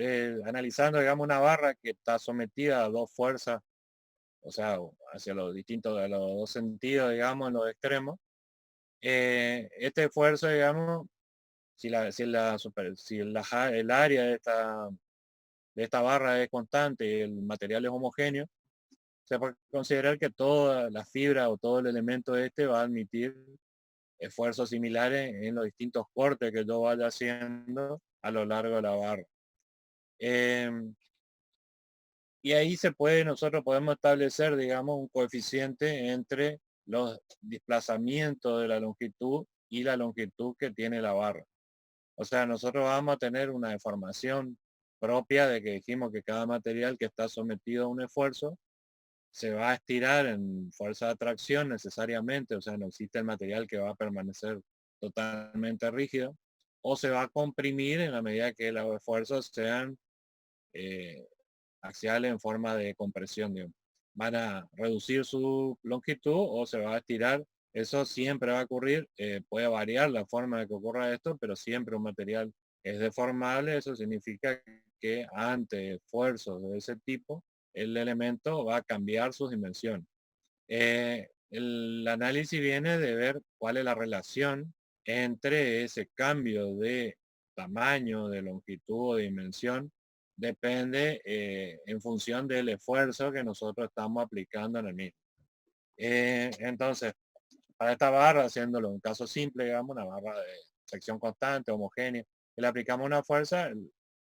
analizando, digamos, una barra que está sometida a dos fuerzas, o sea, hacia los distintos, a los dos sentidos, digamos, en los extremos, este esfuerzo, digamos, si el área de esta barra es constante y el material es homogéneo, se puede considerar que toda la fibra o todo el elemento este va a admitir esfuerzos similares en los distintos cortes que yo vaya haciendo a lo largo de la barra. Y ahí nosotros podemos establecer, digamos, un coeficiente entre los desplazamientos de la longitud y la longitud que tiene la barra. O sea, nosotros vamos a tener una deformación propia de que dijimos que cada material que está sometido a un esfuerzo se va a estirar en fuerza de atracción necesariamente, o sea, no existe el material que va a permanecer totalmente rígido, o se va a comprimir en la medida que los esfuerzos sean axiales en forma de compresión, digamos. Van a reducir su longitud o se va a estirar. Eso siempre va a ocurrir, puede variar la forma de que ocurra esto, pero siempre un material es deformable. Eso significa que ante esfuerzos de ese tipo, el elemento va a cambiar sus dimensiones. El análisis viene de ver cuál es la relación entre ese cambio de tamaño, de longitud o de dimensión, depende en función del esfuerzo que nosotros estamos aplicando en el mismo. Entonces, para esta barra, haciéndolo en caso simple, digamos, una barra de sección constante, homogénea, y le aplicamos una fuerza,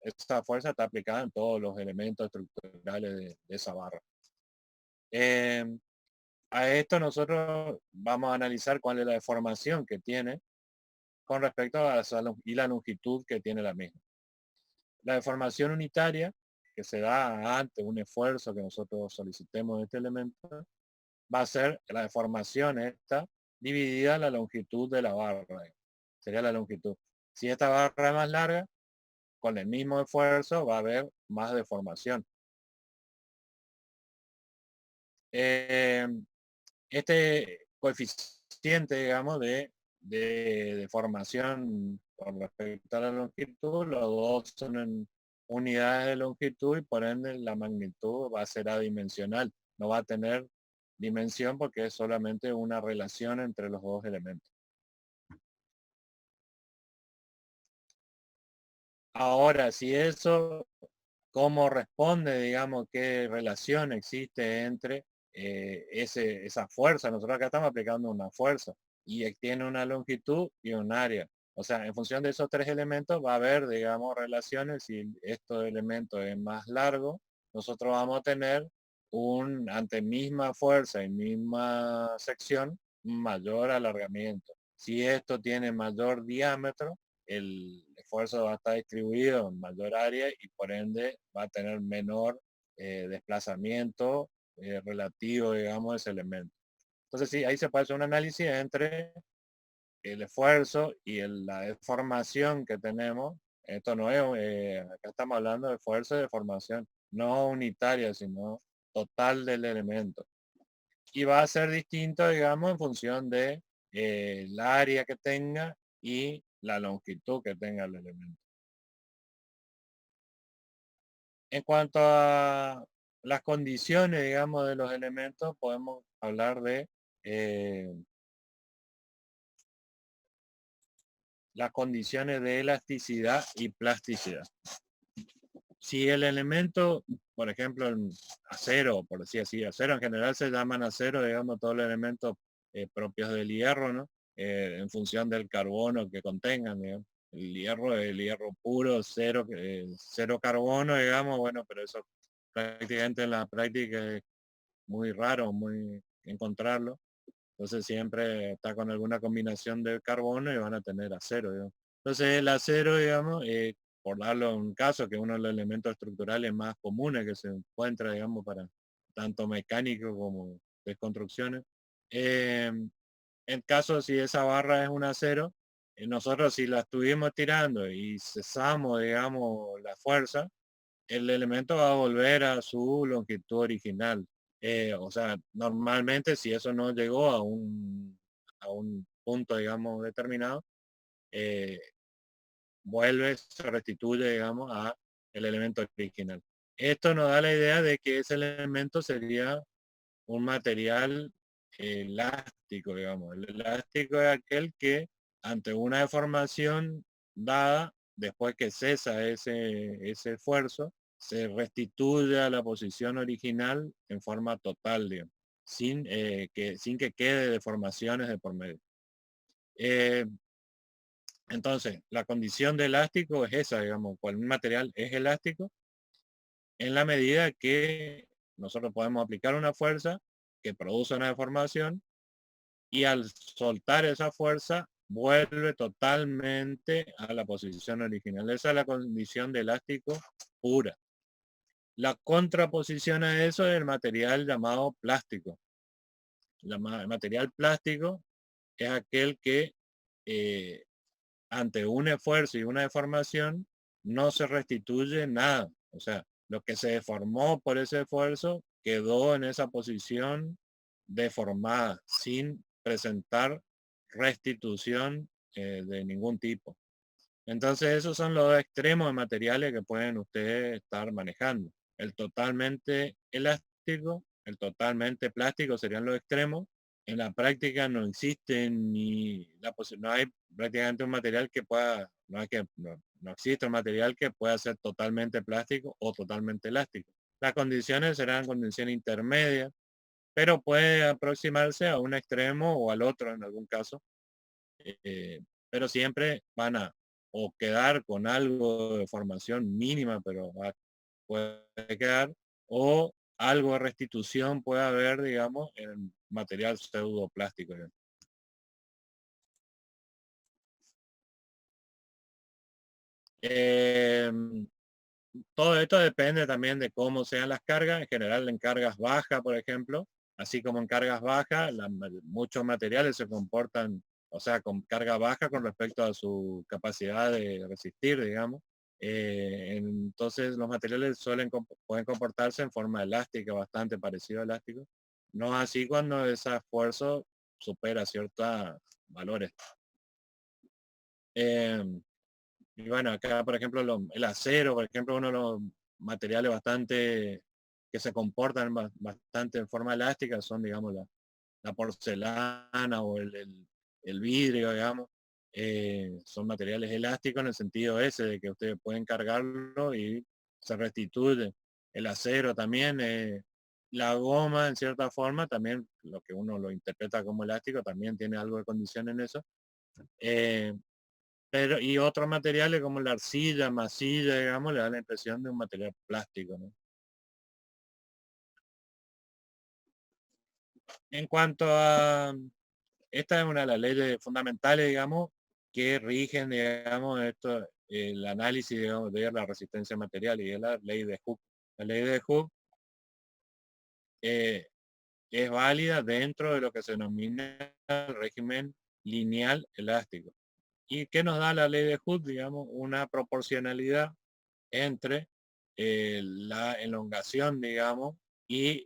esta fuerza está aplicada en todos los elementos estructurales de esa barra. A esto nosotros vamos a analizar cuál es la deformación que tiene con respecto a la longitud que tiene la misma. La deformación unitaria, que se da ante un esfuerzo que nosotros solicitemos de este elemento, va a ser la deformación esta dividida la longitud de la barra. Sería la longitud. Si esta barra es más larga, con el mismo esfuerzo va a haber más deformación. Este coeficiente, digamos, de deformación con respecto a la longitud, los dos son en unidades de longitud y por ende la magnitud va a ser adimensional, no va a tener dimensión porque es solamente una relación entre los dos elementos. Ahora, si eso, ¿cómo responde, digamos, qué relación existe entre esa fuerza? Nosotros acá estamos aplicando una fuerza y tiene una longitud y un área. O sea, en función de esos tres elementos va a haber, digamos, relaciones. Si estos elementos es más largo, nosotros vamos a tener ante misma fuerza y misma sección, mayor alargamiento. Si esto tiene mayor diámetro, el esfuerzo va a estar distribuido en mayor área y por ende va a tener menor desplazamiento relativo, digamos, a ese elemento. Entonces sí, ahí se puede hacer un análisis entre el esfuerzo y la deformación que tenemos. Esto no es, acá estamos hablando de esfuerzo y deformación, no unitaria, sino total del elemento. Y va a ser distinto, digamos, en función de el área que tenga y la longitud que tenga el elemento. En cuanto a las condiciones, digamos, de los elementos, podemos hablar de eh, las condiciones de elasticidad y plasticidad. Si el elemento, por ejemplo, el acero, por decir así, acero en general se llaman acero, digamos, todos los elementos propios del hierro, ¿no? En función del carbono que contengan, digamos. El hierro puro, cero, cero carbono, digamos, bueno, pero eso prácticamente en la práctica es muy raro, muy encontrarlo. Entonces siempre está con alguna combinación de carbono y van a tener acero, digamos. Entonces el acero, digamos, por darlo un caso, que es uno de los elementos estructurales más comunes que se encuentra, digamos, para tanto mecánico como de construcciones. En caso si esa barra es un acero, nosotros si la estuvimos tirando y cesamos, digamos, la fuerza, el elemento va a volver a su longitud original. O sea, normalmente si eso no llegó a un punto, digamos, determinado, eh, vuelve, se restituye, digamos, a el elemento original. Esto nos da la idea de que ese elemento sería un material elástico, digamos. El elástico es aquel que ante una deformación dada, después que cesa ese esfuerzo, se restituye a la posición original en forma total, digamos, sin que quede deformaciones de por medio. Eh, entonces, la condición de elástico es esa, digamos, cual un material es elástico en la medida que nosotros podemos aplicar una fuerza que produce una deformación y al soltar esa fuerza vuelve totalmente a la posición original. Esa es la condición de elástico pura. La contraposición a eso es el material llamado plástico. El material plástico es aquel que eh, ante un esfuerzo y una deformación no se restituye nada. O sea, lo que se deformó por ese esfuerzo quedó en esa posición deformada, sin presentar restitución de ningún tipo. Entonces esos son los extremos de materiales que pueden ustedes estar manejando. El totalmente elástico, el totalmente plástico serían los extremos. En la práctica no existe ni no hay prácticamente un material que pueda, no, hay que, no existe un material que pueda ser totalmente plástico o totalmente elástico. Las condiciones serán condiciones intermedias, pero puede aproximarse a un extremo o al otro en algún caso. eh, pero siempre van a o quedar con algo de formación mínima, pero puede quedar, o algo de restitución puede haber, digamos, en material pseudoplástico. Eh, Todo esto depende también de cómo sean las cargas. En general, en cargas bajas, por ejemplo, así como en cargas bajas, muchos materiales se comportan, o sea, con carga baja con respecto a su capacidad de resistir, digamos. Entonces, los materiales pueden comportarse en forma elástica, bastante parecido a elástico. No así cuando ese esfuerzo supera ciertos valores. Em, y bueno, acá, por ejemplo, el acero, por ejemplo, uno de los materiales bastante que se comportan bastante en forma elástica son, digamos, la porcelana o el vidrio, digamos. Son materiales elásticos en el sentido ese de que ustedes pueden cargarlo y se restituye. El acero también, la goma en cierta forma, también lo que uno lo interpreta como elástico, también tiene algo de condición en eso. Eh, pero, y otros materiales como la arcilla, masilla, digamos, le da la impresión de un material plástico, ¿no? En cuanto a, esta es una de las leyes fundamentales, digamos, que rigen, digamos, esto, el análisis, digamos, de la resistencia material, y es la ley de Hooke. La ley de Hooke es válida dentro de lo que se denomina el régimen lineal elástico. ¿Y qué nos da la ley de Hooke? Digamos, una proporcionalidad entre la elongación, digamos, y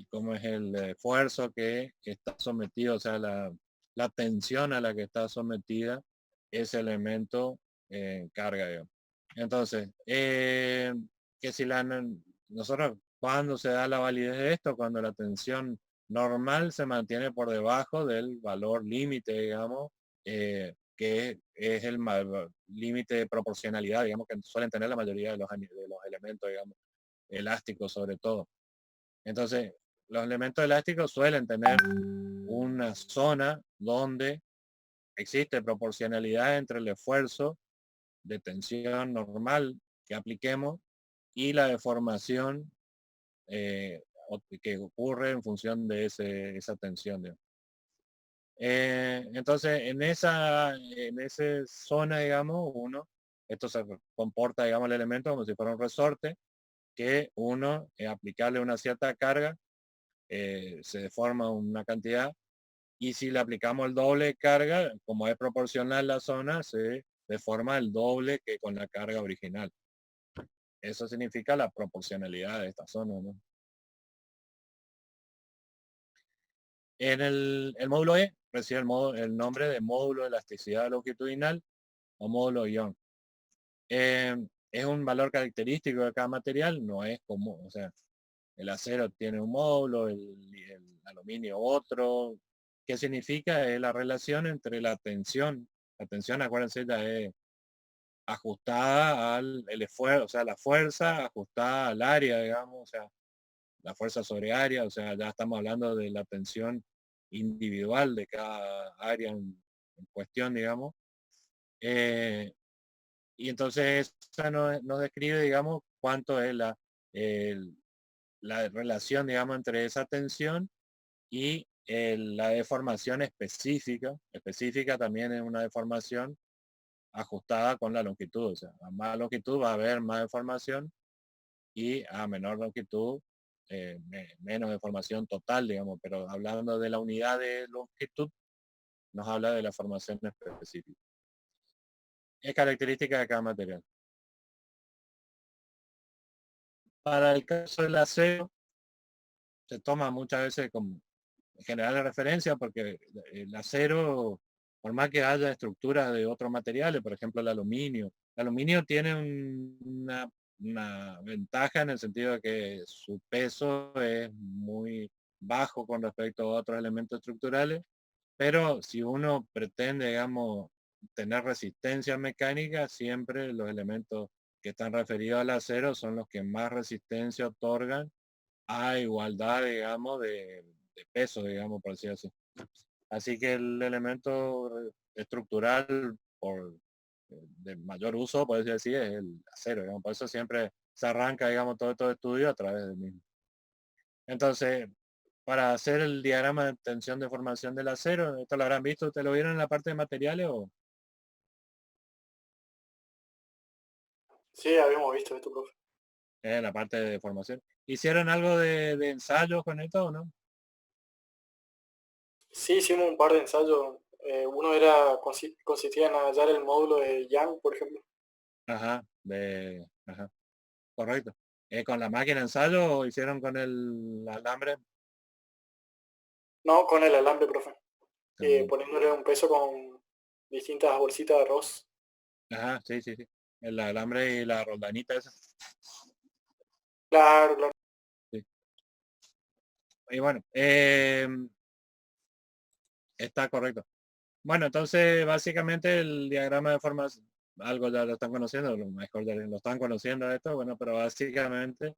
cómo es el esfuerzo que está sometido, o sea, la tensión a la que está sometida ese elemento en carga, digamos. Entonces, que si nosotros, cuando se da la validez de esto, cuando la tensión normal se mantiene por debajo del valor límite, digamos, que es el límite de proporcionalidad, digamos, que suelen tener la mayoría de los elementos, digamos, elásticos sobre todo. Entonces, los elementos elásticos suelen tener una zona donde existe proporcionalidad entre el esfuerzo de tensión normal que apliquemos y la deformación que ocurre en función de esa tensión, digamos. Entonces, en esa zona, digamos, esto se comporta, digamos, el elemento como si fuera un resorte, que uno, aplicarle una cierta carga, se deforma una cantidad, y si le aplicamos el doble de carga, como es proporcional la zona, se deforma el doble que con la carga original. Eso significa la proporcionalidad de esta zona, ¿no? En el módulo E recibe el nombre de módulo de elasticidad longitudinal o módulo Young. Es un valor característico de cada material, no es como, o sea, el acero tiene un módulo, el aluminio otro. ¿Qué significa? Es la relación entre la tensión. La tensión, acuérdense, ya es ajustada al el esfuerzo, o sea, la fuerza ajustada al área, digamos, o sea, la fuerza sobre área, o sea, ya estamos hablando de la tensión individual de cada área en cuestión, digamos. Eh, y entonces esa nos describe, digamos, cuánto es la relación, digamos, entre esa tensión y la deformación específica. Específica también es una deformación ajustada con la longitud. O sea, a más longitud va a haber más deformación, y a menor longitud menos deformación total, digamos. Pero hablando de la unidad de longitud, nos habla de la formación específica. Es característica de cada material. Para el caso del acero, se toma muchas veces como general de referencia, porque el acero, por más que haya estructuras de otros materiales, por ejemplo el aluminio tiene una ventaja en el sentido de que su peso es muy bajo con respecto a otros elementos estructurales, pero si uno pretende, digamos, tener resistencia mecánica, siempre los elementos que están referidos al acero son los que más resistencia otorgan a igualdad, digamos, de peso, digamos, por decir así. Así que el elemento estructural de mayor uso, por decir así, es el acero, digamos. Por eso siempre se arranca, digamos, todo estos estudios a través del mismo. Entonces, para hacer el diagrama de tensión de formación del acero, esto lo habrán visto, ¿te lo vieron en la parte de materiales o Sí, habíamos visto esto, profe. en la parte de formación? ¿Hicieron algo de ensayo con esto o no? Sí, hicimos un par de ensayos. Uno consistía en hallar el módulo de Young, por ejemplo. Ajá, ajá, correcto. ¿Con la máquina de ensayo o hicieron con el alambre? No, con el alambre, profe. Con- Poniéndole un peso con distintas bolsitas de arroz. Ajá, sí, sí, sí. El alambre y la roldanita esa. Claro, claro. Sí. Y bueno, está correcto. Bueno, entonces básicamente el diagrama de formas, algo ya lo están conociendo, lo mejor ya lo están conociendo esto, bueno, pero básicamente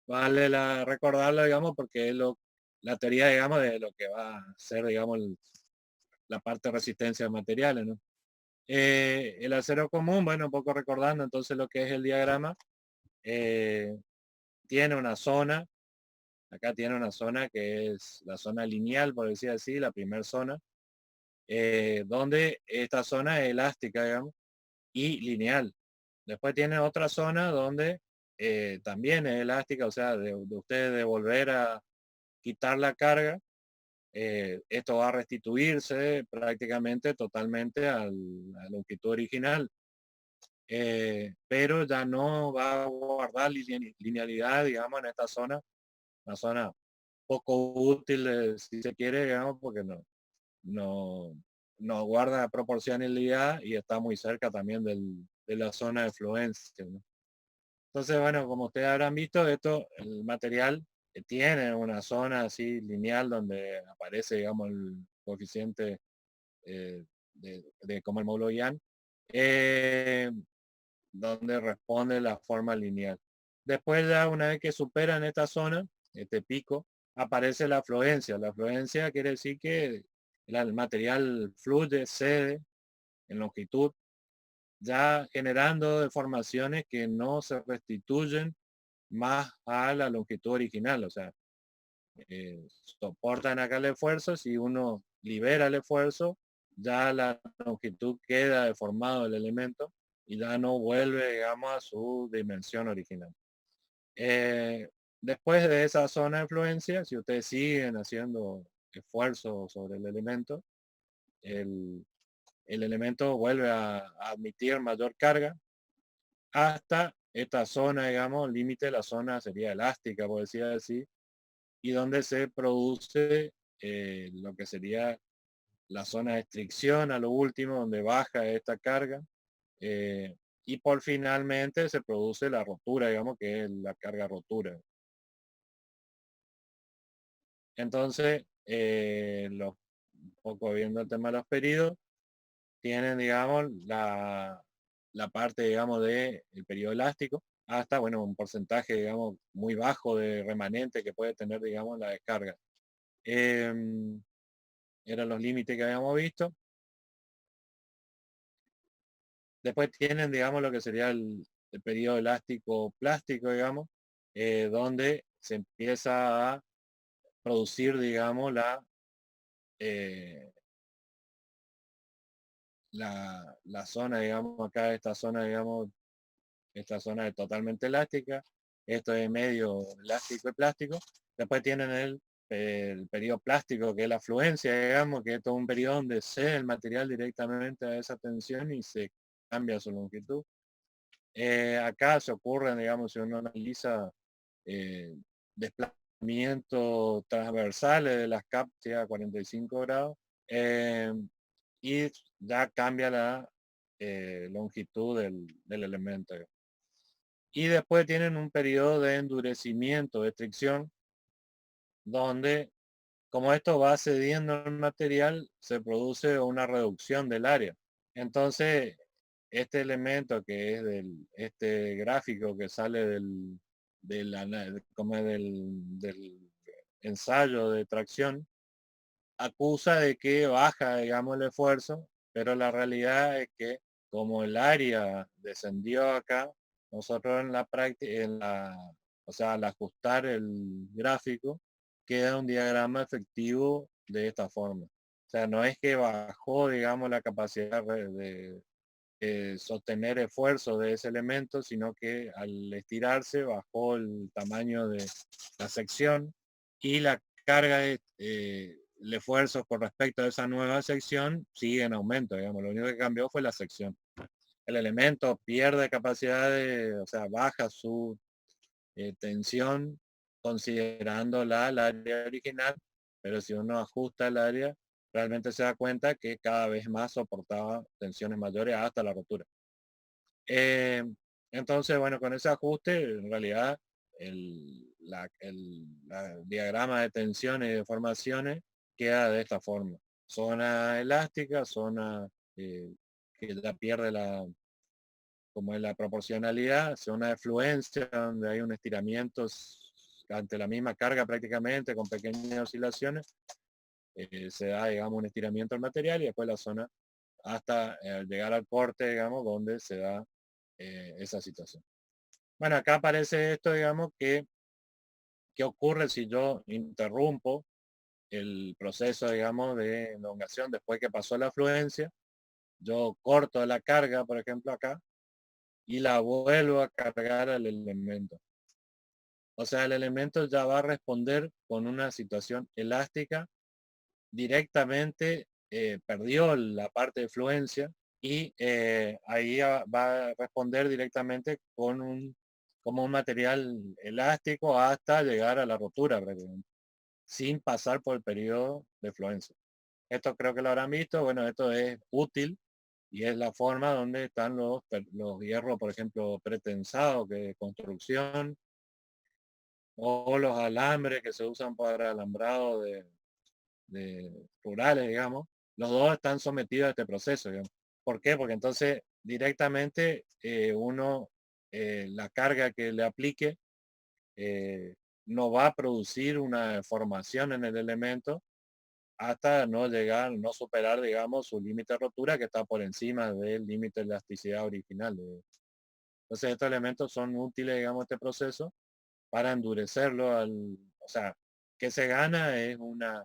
vale recordarlo, digamos, porque es la teoría, digamos, de lo que va a ser, digamos, la parte de resistencia de materiales, ¿no? El acero común, bueno, un poco recordando entonces lo que es el diagrama, eh, tiene una zona, acá tiene una zona que es la zona lineal, por decir así, la primera zona, donde esta zona es elástica, digamos, y lineal. Después tiene otra zona donde también es elástica, o sea, de ustedes de volver a quitar la carga, esto va a restituirse prácticamente totalmente a la longitud original, pero ya no va a guardar linealidad, digamos, en esta zona, una zona poco útil, si se quiere, digamos, porque no, no guarda proporcionalidad y está muy cerca también de la zona de fluencia, ¿no? Entonces, bueno, como ustedes habrán visto, esto, el material tiene una zona así lineal donde aparece, digamos, el coeficiente de como el módulo Young, eh, donde responde la forma lineal. Después, ya una vez que superan esta zona, este pico, aparece la afluencia. La afluencia quiere decir que el material fluye, cede en longitud, ya generando deformaciones que no se restituyen más a la longitud original, o sea, soportan acá el esfuerzo, si uno libera el esfuerzo, ya la longitud queda deformado el elemento y ya no vuelve, digamos, a su dimensión original. Después de esa zona de influencia, si ustedes siguen haciendo esfuerzo sobre el elemento, el, el elemento vuelve a admitir mayor carga hasta esta zona, digamos, límite, la zona sería elástica, por decir así, y donde se produce lo que sería la zona de estricción a lo último, donde baja esta carga, y por finalmente se produce la rotura, digamos, que es la carga rotura. Entonces, un poco viendo el tema de los periodos, tienen, digamos, la parte, digamos, de el periodo elástico, hasta, bueno, un porcentaje, digamos, muy bajo de remanente que puede tener, digamos, la descarga. Eran los límites que habíamos visto. Después tienen, digamos, lo que sería el periodo elástico plástico, digamos, donde se empieza a producir, digamos, eh, la zona, digamos, acá esta zona, digamos, esta zona es totalmente elástica, esto es medio elástico y plástico. Después tienen el periodo plástico, que es la fluencia, digamos, que es todo un periodo donde cede el material directamente a esa tensión y se cambia su longitud. Acá se ocurren, digamos, si uno analiza desplazamientos transversales de las capas a 45 grados, eh, y ya cambia la longitud del elemento. Y después tienen un periodo de endurecimiento, de fricción, donde como esto va cediendo el material, se produce una reducción del área. Entonces, este elemento que es este gráfico que sale del ensayo de tracción, acusa de que baja, digamos, el esfuerzo, pero la realidad es que como el área descendió acá, nosotros en la práctica, o sea, al ajustar el gráfico, queda un diagrama efectivo de esta forma. O sea, no es que bajó, digamos, la capacidad de sostener esfuerzo de ese elemento, sino que al estirarse bajó el tamaño de la sección y la carga de el esfuerzo con respecto a esa nueva sección sigue en aumento, digamos. Lo único que cambió fue la sección. El elemento pierde capacidad de, o sea, baja su tensión considerando el área original, pero si uno ajusta el área, realmente se da cuenta que cada vez más soportaba tensiones mayores hasta la rotura. Eh, entonces, bueno, con ese ajuste, en realidad, el diagrama de tensiones y deformaciones queda de esta forma. Zona elástica, zona que ya pierde como es la proporcionalidad, zona de fluencia, donde hay un estiramiento ante la misma carga prácticamente, con pequeñas oscilaciones, se da, digamos, un estiramiento del material y después la zona hasta llegar al corte, digamos, donde se da esa situación. Bueno, acá aparece esto, digamos, que ¿qué ocurre si yo interrumpo el proceso, digamos, de elongación después que pasó la fluencia. Yo corto la carga, por ejemplo, acá, y la vuelvo a cargar al elemento. O sea, el elemento ya va a responder con una situación elástica directamente, perdió la parte de fluencia y ahí va a responder directamente con como un material elástico hasta llegar a la rotura prácticamente, sin pasar por el periodo de fluencia. Esto creo que lo habrán visto. Bueno, esto es útil y es la forma donde están los hierros, por ejemplo, pretensados, que de construcción, o los alambres que se usan para alambrado de rurales, digamos. Los dos están sometidos a este proceso, digamos. ¿Por qué? Porque entonces directamente la carga que le aplique eh, no va a producir una deformación en el elemento hasta no llegar, no superar, digamos, su límite de rotura, que está por encima del límite de elasticidad original. Entonces estos elementos son útiles, digamos, este proceso para endurecerlo o sea, que se gana es una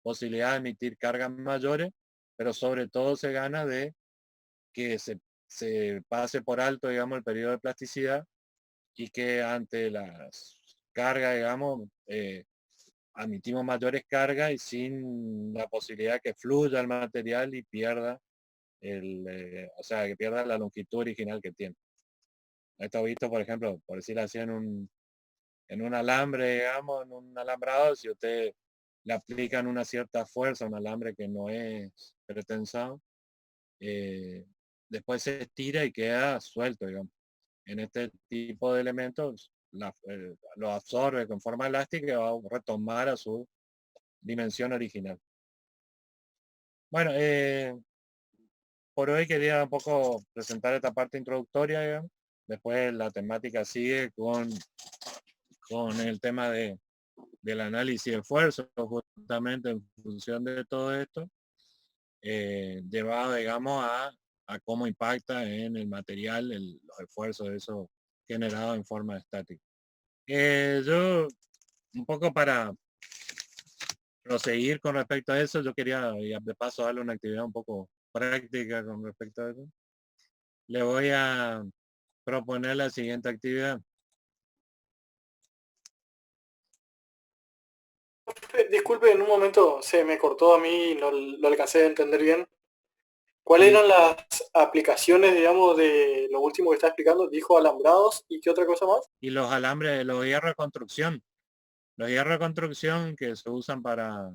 posibilidad de emitir cargas mayores, pero sobre todo se gana de que se pase por alto, digamos, el periodo de plasticidad y que ante las cargas, digamos, admitimos mayores cargas y sin la posibilidad que fluya el material y pierda o sea, que pierda la longitud original que tiene. Esto visto, por ejemplo, por decir así, en un alambre, digamos, en un alambrado, si usted le aplican una cierta fuerza a un alambre que no es pretensado, eh, después se estira y queda suelto, digamos. En este tipo de elementos lo absorbe con forma elástica y va a retomar a su dimensión original. Bueno, por hoy quería un poco presentar esta parte introductoria, digamos. Después la temática sigue con el tema del análisis de esfuerzo, justamente en función de todo esto, llevado, digamos, a cómo impacta en el material los esfuerzos de eso generados en forma estática. Yo, un poco para proseguir con respecto a eso, yo quería, y de paso, darle una actividad un poco práctica con respecto a eso. Le voy a proponer la siguiente actividad. Disculpe, en un momento se me cortó a mí y no lo alcancé a entender bien. ¿Cuáles Y, eran las aplicaciones, digamos, de lo último que está explicando? Dijo alambrados y qué otra cosa más. y los alambres, los hierros de construcción. Los hierros de construcción que se usan para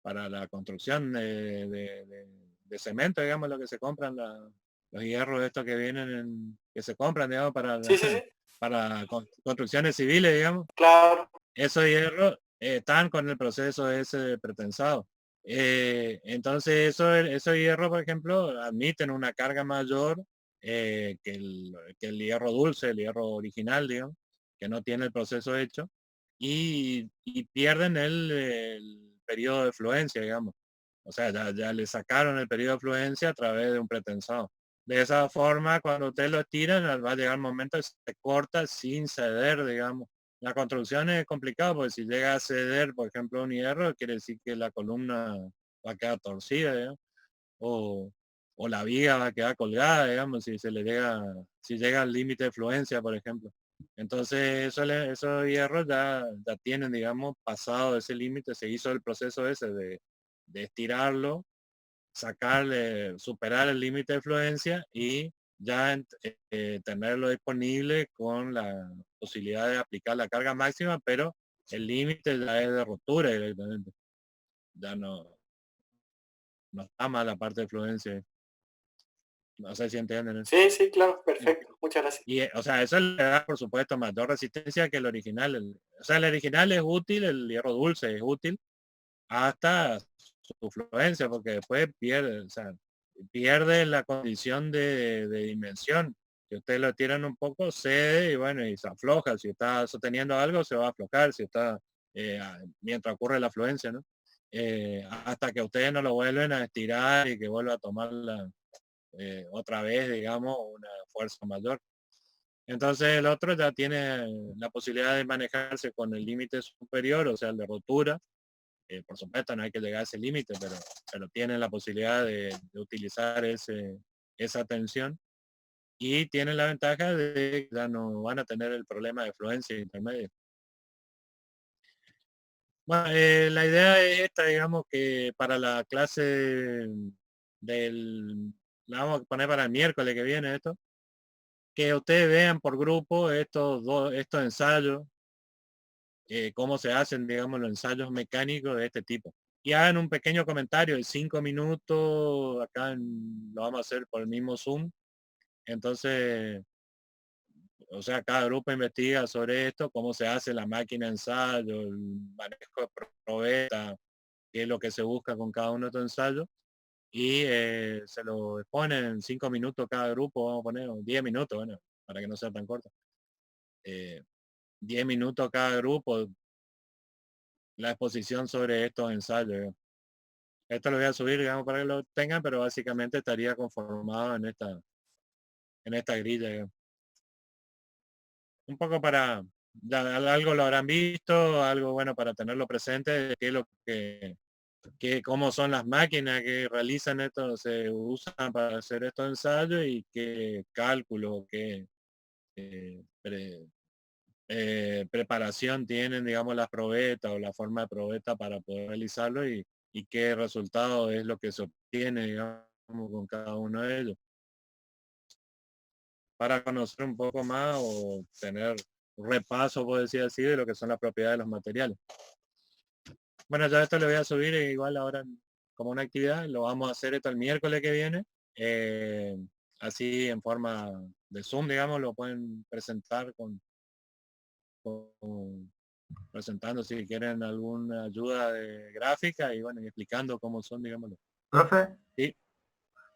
la construcción de cemento, digamos, lo que se compran, los hierros estos que vienen, que se compran, digamos, Sí, sí, sí. para construcciones civiles, digamos. Claro. Esos hierros están con el proceso ese de pretensado. Entonces, esos hierros, por ejemplo, admiten una carga mayor que el hierro dulce, el hierro original, digamos, que no tiene el proceso hecho, y pierden el periodo de fluencia, digamos. O sea, ya le sacaron el periodo de fluencia a través de un pretensado. De esa forma, cuando ustedes lo tiran, va a llegar el momento que se corta sin ceder, digamos. La construcción es complicado porque si llega a ceder, por ejemplo, un hierro, quiere decir que la columna va a quedar torcida, digamos, o, o la viga va a quedar colgada, digamos, si llega al límite de fluencia, por ejemplo. Entonces, esos hierros ya tienen, digamos, pasado ese límite, se hizo el proceso ese de estirarlo, sacarle, superar el límite de fluencia y ya tenerlo disponible con la posibilidad de aplicar la carga máxima, pero el límite ya es de rotura directamente. Ya no está mal la parte de fluencia. No sé si entienden eso. Sí, sí, claro. Perfecto. Muchas gracias. Y, o sea, eso le da, por supuesto, mayor resistencia que el original. O sea, el original es útil, el hierro dulce es útil hasta su fluencia, porque después pierde, o sea, pierde la condición de dimensión. Si usted lo tiran un poco, cede y bueno, y se afloja. Si está sosteniendo algo, se va a aflojar, si está, mientras ocurre la fluencia, ¿no? Hasta que ustedes no lo vuelven a estirar y que vuelva a tomar otra vez, digamos, una fuerza mayor. Entonces el otro ya tiene la posibilidad de manejarse con el límite superior, o sea, el de rotura, Por supuesto no hay que llegar a ese límite, pero tienen la posibilidad de utilizar esa tensión y tienen la ventaja de que ya no van a tener el problema de fluencia intermedia. Bueno, la idea es esta, digamos que para la clase la vamos a poner para el miércoles que viene esto, que ustedes vean por grupo estos ensayos, cómo se hacen, digamos, los ensayos mecánicos de este tipo. Y hagan un pequeño comentario de 5 minutos, lo vamos a hacer por el mismo Zoom. Entonces, o sea, cada grupo investiga sobre esto, cómo se hace la máquina de ensayo, el manejo de probeta, qué es lo que se busca con cada uno de estos ensayos. Y se lo exponen en 5 minutos cada grupo, vamos a poner, o 10 minutos, bueno, para que no sea tan corto. 10 minutos cada grupo, la exposición sobre estos ensayos. Esto lo voy a subir, digamos, para que lo tengan, pero básicamente estaría conformado en esta grilla, digamos. Un poco algo lo habrán visto, algo bueno para tenerlo presente, qué es lo cómo son las máquinas que realizan esto, se usan para hacer estos ensayos y qué cálculo, qué preparación tienen, digamos, las probetas o la forma de probeta para poder realizarlo y qué resultado es lo que se obtiene, digamos, con cada uno de ellos. Para conocer un poco más o tener un repaso, por decir así, de lo que son las propiedades de los materiales. Bueno, ya esto lo voy a subir igual ahora como una actividad, lo vamos a hacer esto el miércoles que viene, así en forma de Zoom, digamos, lo pueden presentar presentando si quieren alguna ayuda de gráfica y bueno, y explicando cómo son, digámoslo. Profe, Sí.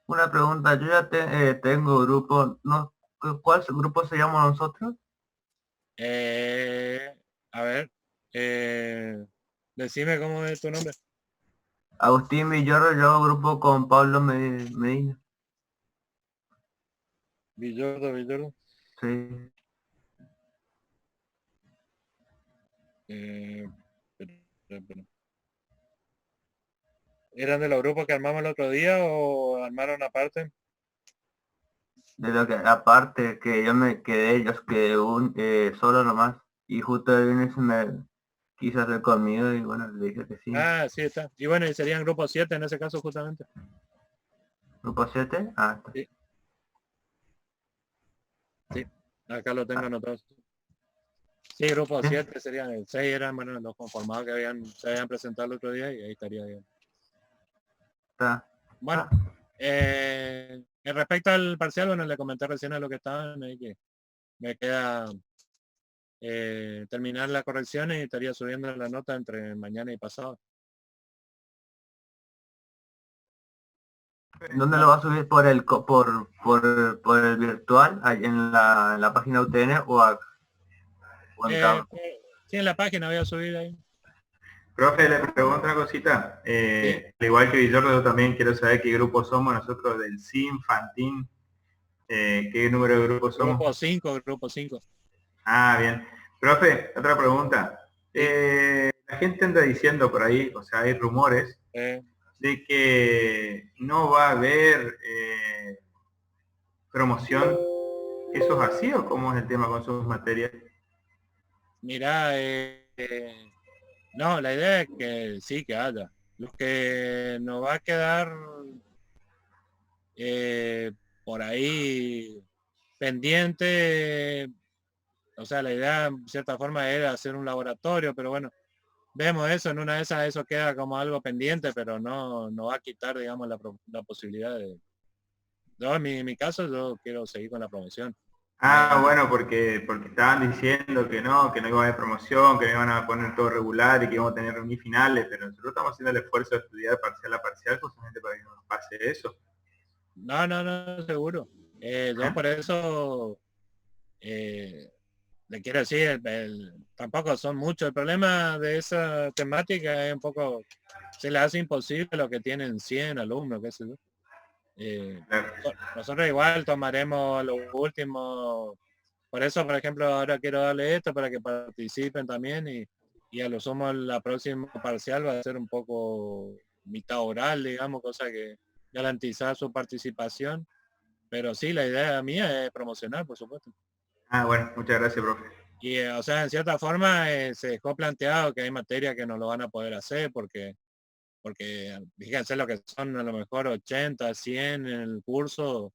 una pregunta, yo ya tengo grupo, ¿no? ¿Cuál grupo se llama nosotros? A ver, decime cómo es tu nombre. Agustín Villoro, yo hago grupo con Pablo Medina. Villordo. Sí. Pero. ¿Eran de los grupos que armamos el otro día o armaron aparte? De lo que, aparte que yo me quedé, solo nomás. Y justo el viernes se me quiso hacer conmigo y bueno, le dije que sí. Ah, sí está. Y bueno, y serían grupo 7 en ese caso justamente. ¿Grupo 7? Ah, está. Sí. Sí, acá lo tengo anotado. Sí, grupo 7 serían, el 6 eran, bueno, los conformados que se habían presentado el otro día y ahí estaría bien. Está. Bueno, en respecto al parcial, bueno, le comenté recién a lo que estaban ahí que me queda terminar las correcciones y estaría subiendo la nota entre mañana y pasado. ¿Dónde lo va a subir? ¿Por el por el virtual, ahí en la página UTN o en cada? Sí, en la página voy a subir ahí. Profe, le pregunto una cosita. Sí. Al igual que Villordo, yo también quiero saber qué grupo somos nosotros del CIM, Fantin. ¿Qué número de grupo somos? Grupo 5. Ah, bien. Profe, otra pregunta. Sí. La gente anda diciendo por ahí, o sea, hay rumores de que no va a haber promoción. ¿Eso es así o cómo es el tema con sus materias? Mira, no, la idea es que sí, que haya. Lo que nos va a quedar por ahí pendiente, o sea, la idea en cierta forma era hacer un laboratorio, pero bueno, vemos eso, en una de esas eso queda como algo pendiente, pero no va a quitar, digamos, la posibilidad de... Yo, en mi caso, yo quiero seguir con la promoción. Ah, bueno, porque estaban diciendo que no iba a haber promoción, que no iban a poner todo regular y que íbamos a tener reuniones finales, pero nosotros estamos haciendo el esfuerzo de estudiar parcial a parcial justamente para que no nos pase eso. No, seguro. Yo por eso le quiero decir, tampoco son muchos. El problema de esa temática es un poco, se le hace imposible lo que tienen 100 alumnos, qué sé yo. Claro. Nosotros igual tomaremos lo último. Por eso, por ejemplo, ahora quiero darle esto para que participen también y a lo sumo la próxima parcial va a ser un poco mitad oral, digamos, cosa que garantizar su participación. Pero sí, la idea mía es promocionar, por supuesto. Ah, bueno, muchas gracias, profe. Y, o sea, en cierta forma se dejó planteado que hay materias que no lo van a poder hacer porque fíjense lo que son a lo mejor 80, 100 en el curso,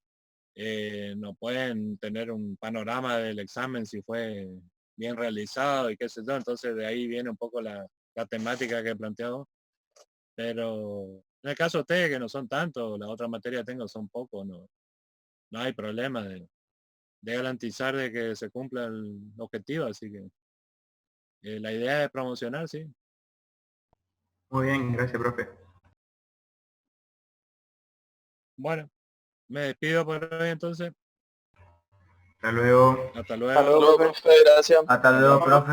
no pueden tener un panorama del examen si fue bien realizado y qué sé yo. Entonces de ahí viene un poco la temática que he planteado. Pero en el caso de ustedes, que no son tantos, las otras materias que tengo son pocos, no hay problema de garantizar de que se cumpla el objetivo, así que la idea es promocionar, sí. Muy bien, gracias, profe. Bueno, me despido por hoy entonces. Hasta luego. Hasta Hasta luego. luego, profe, gracias. Hasta luego, profe.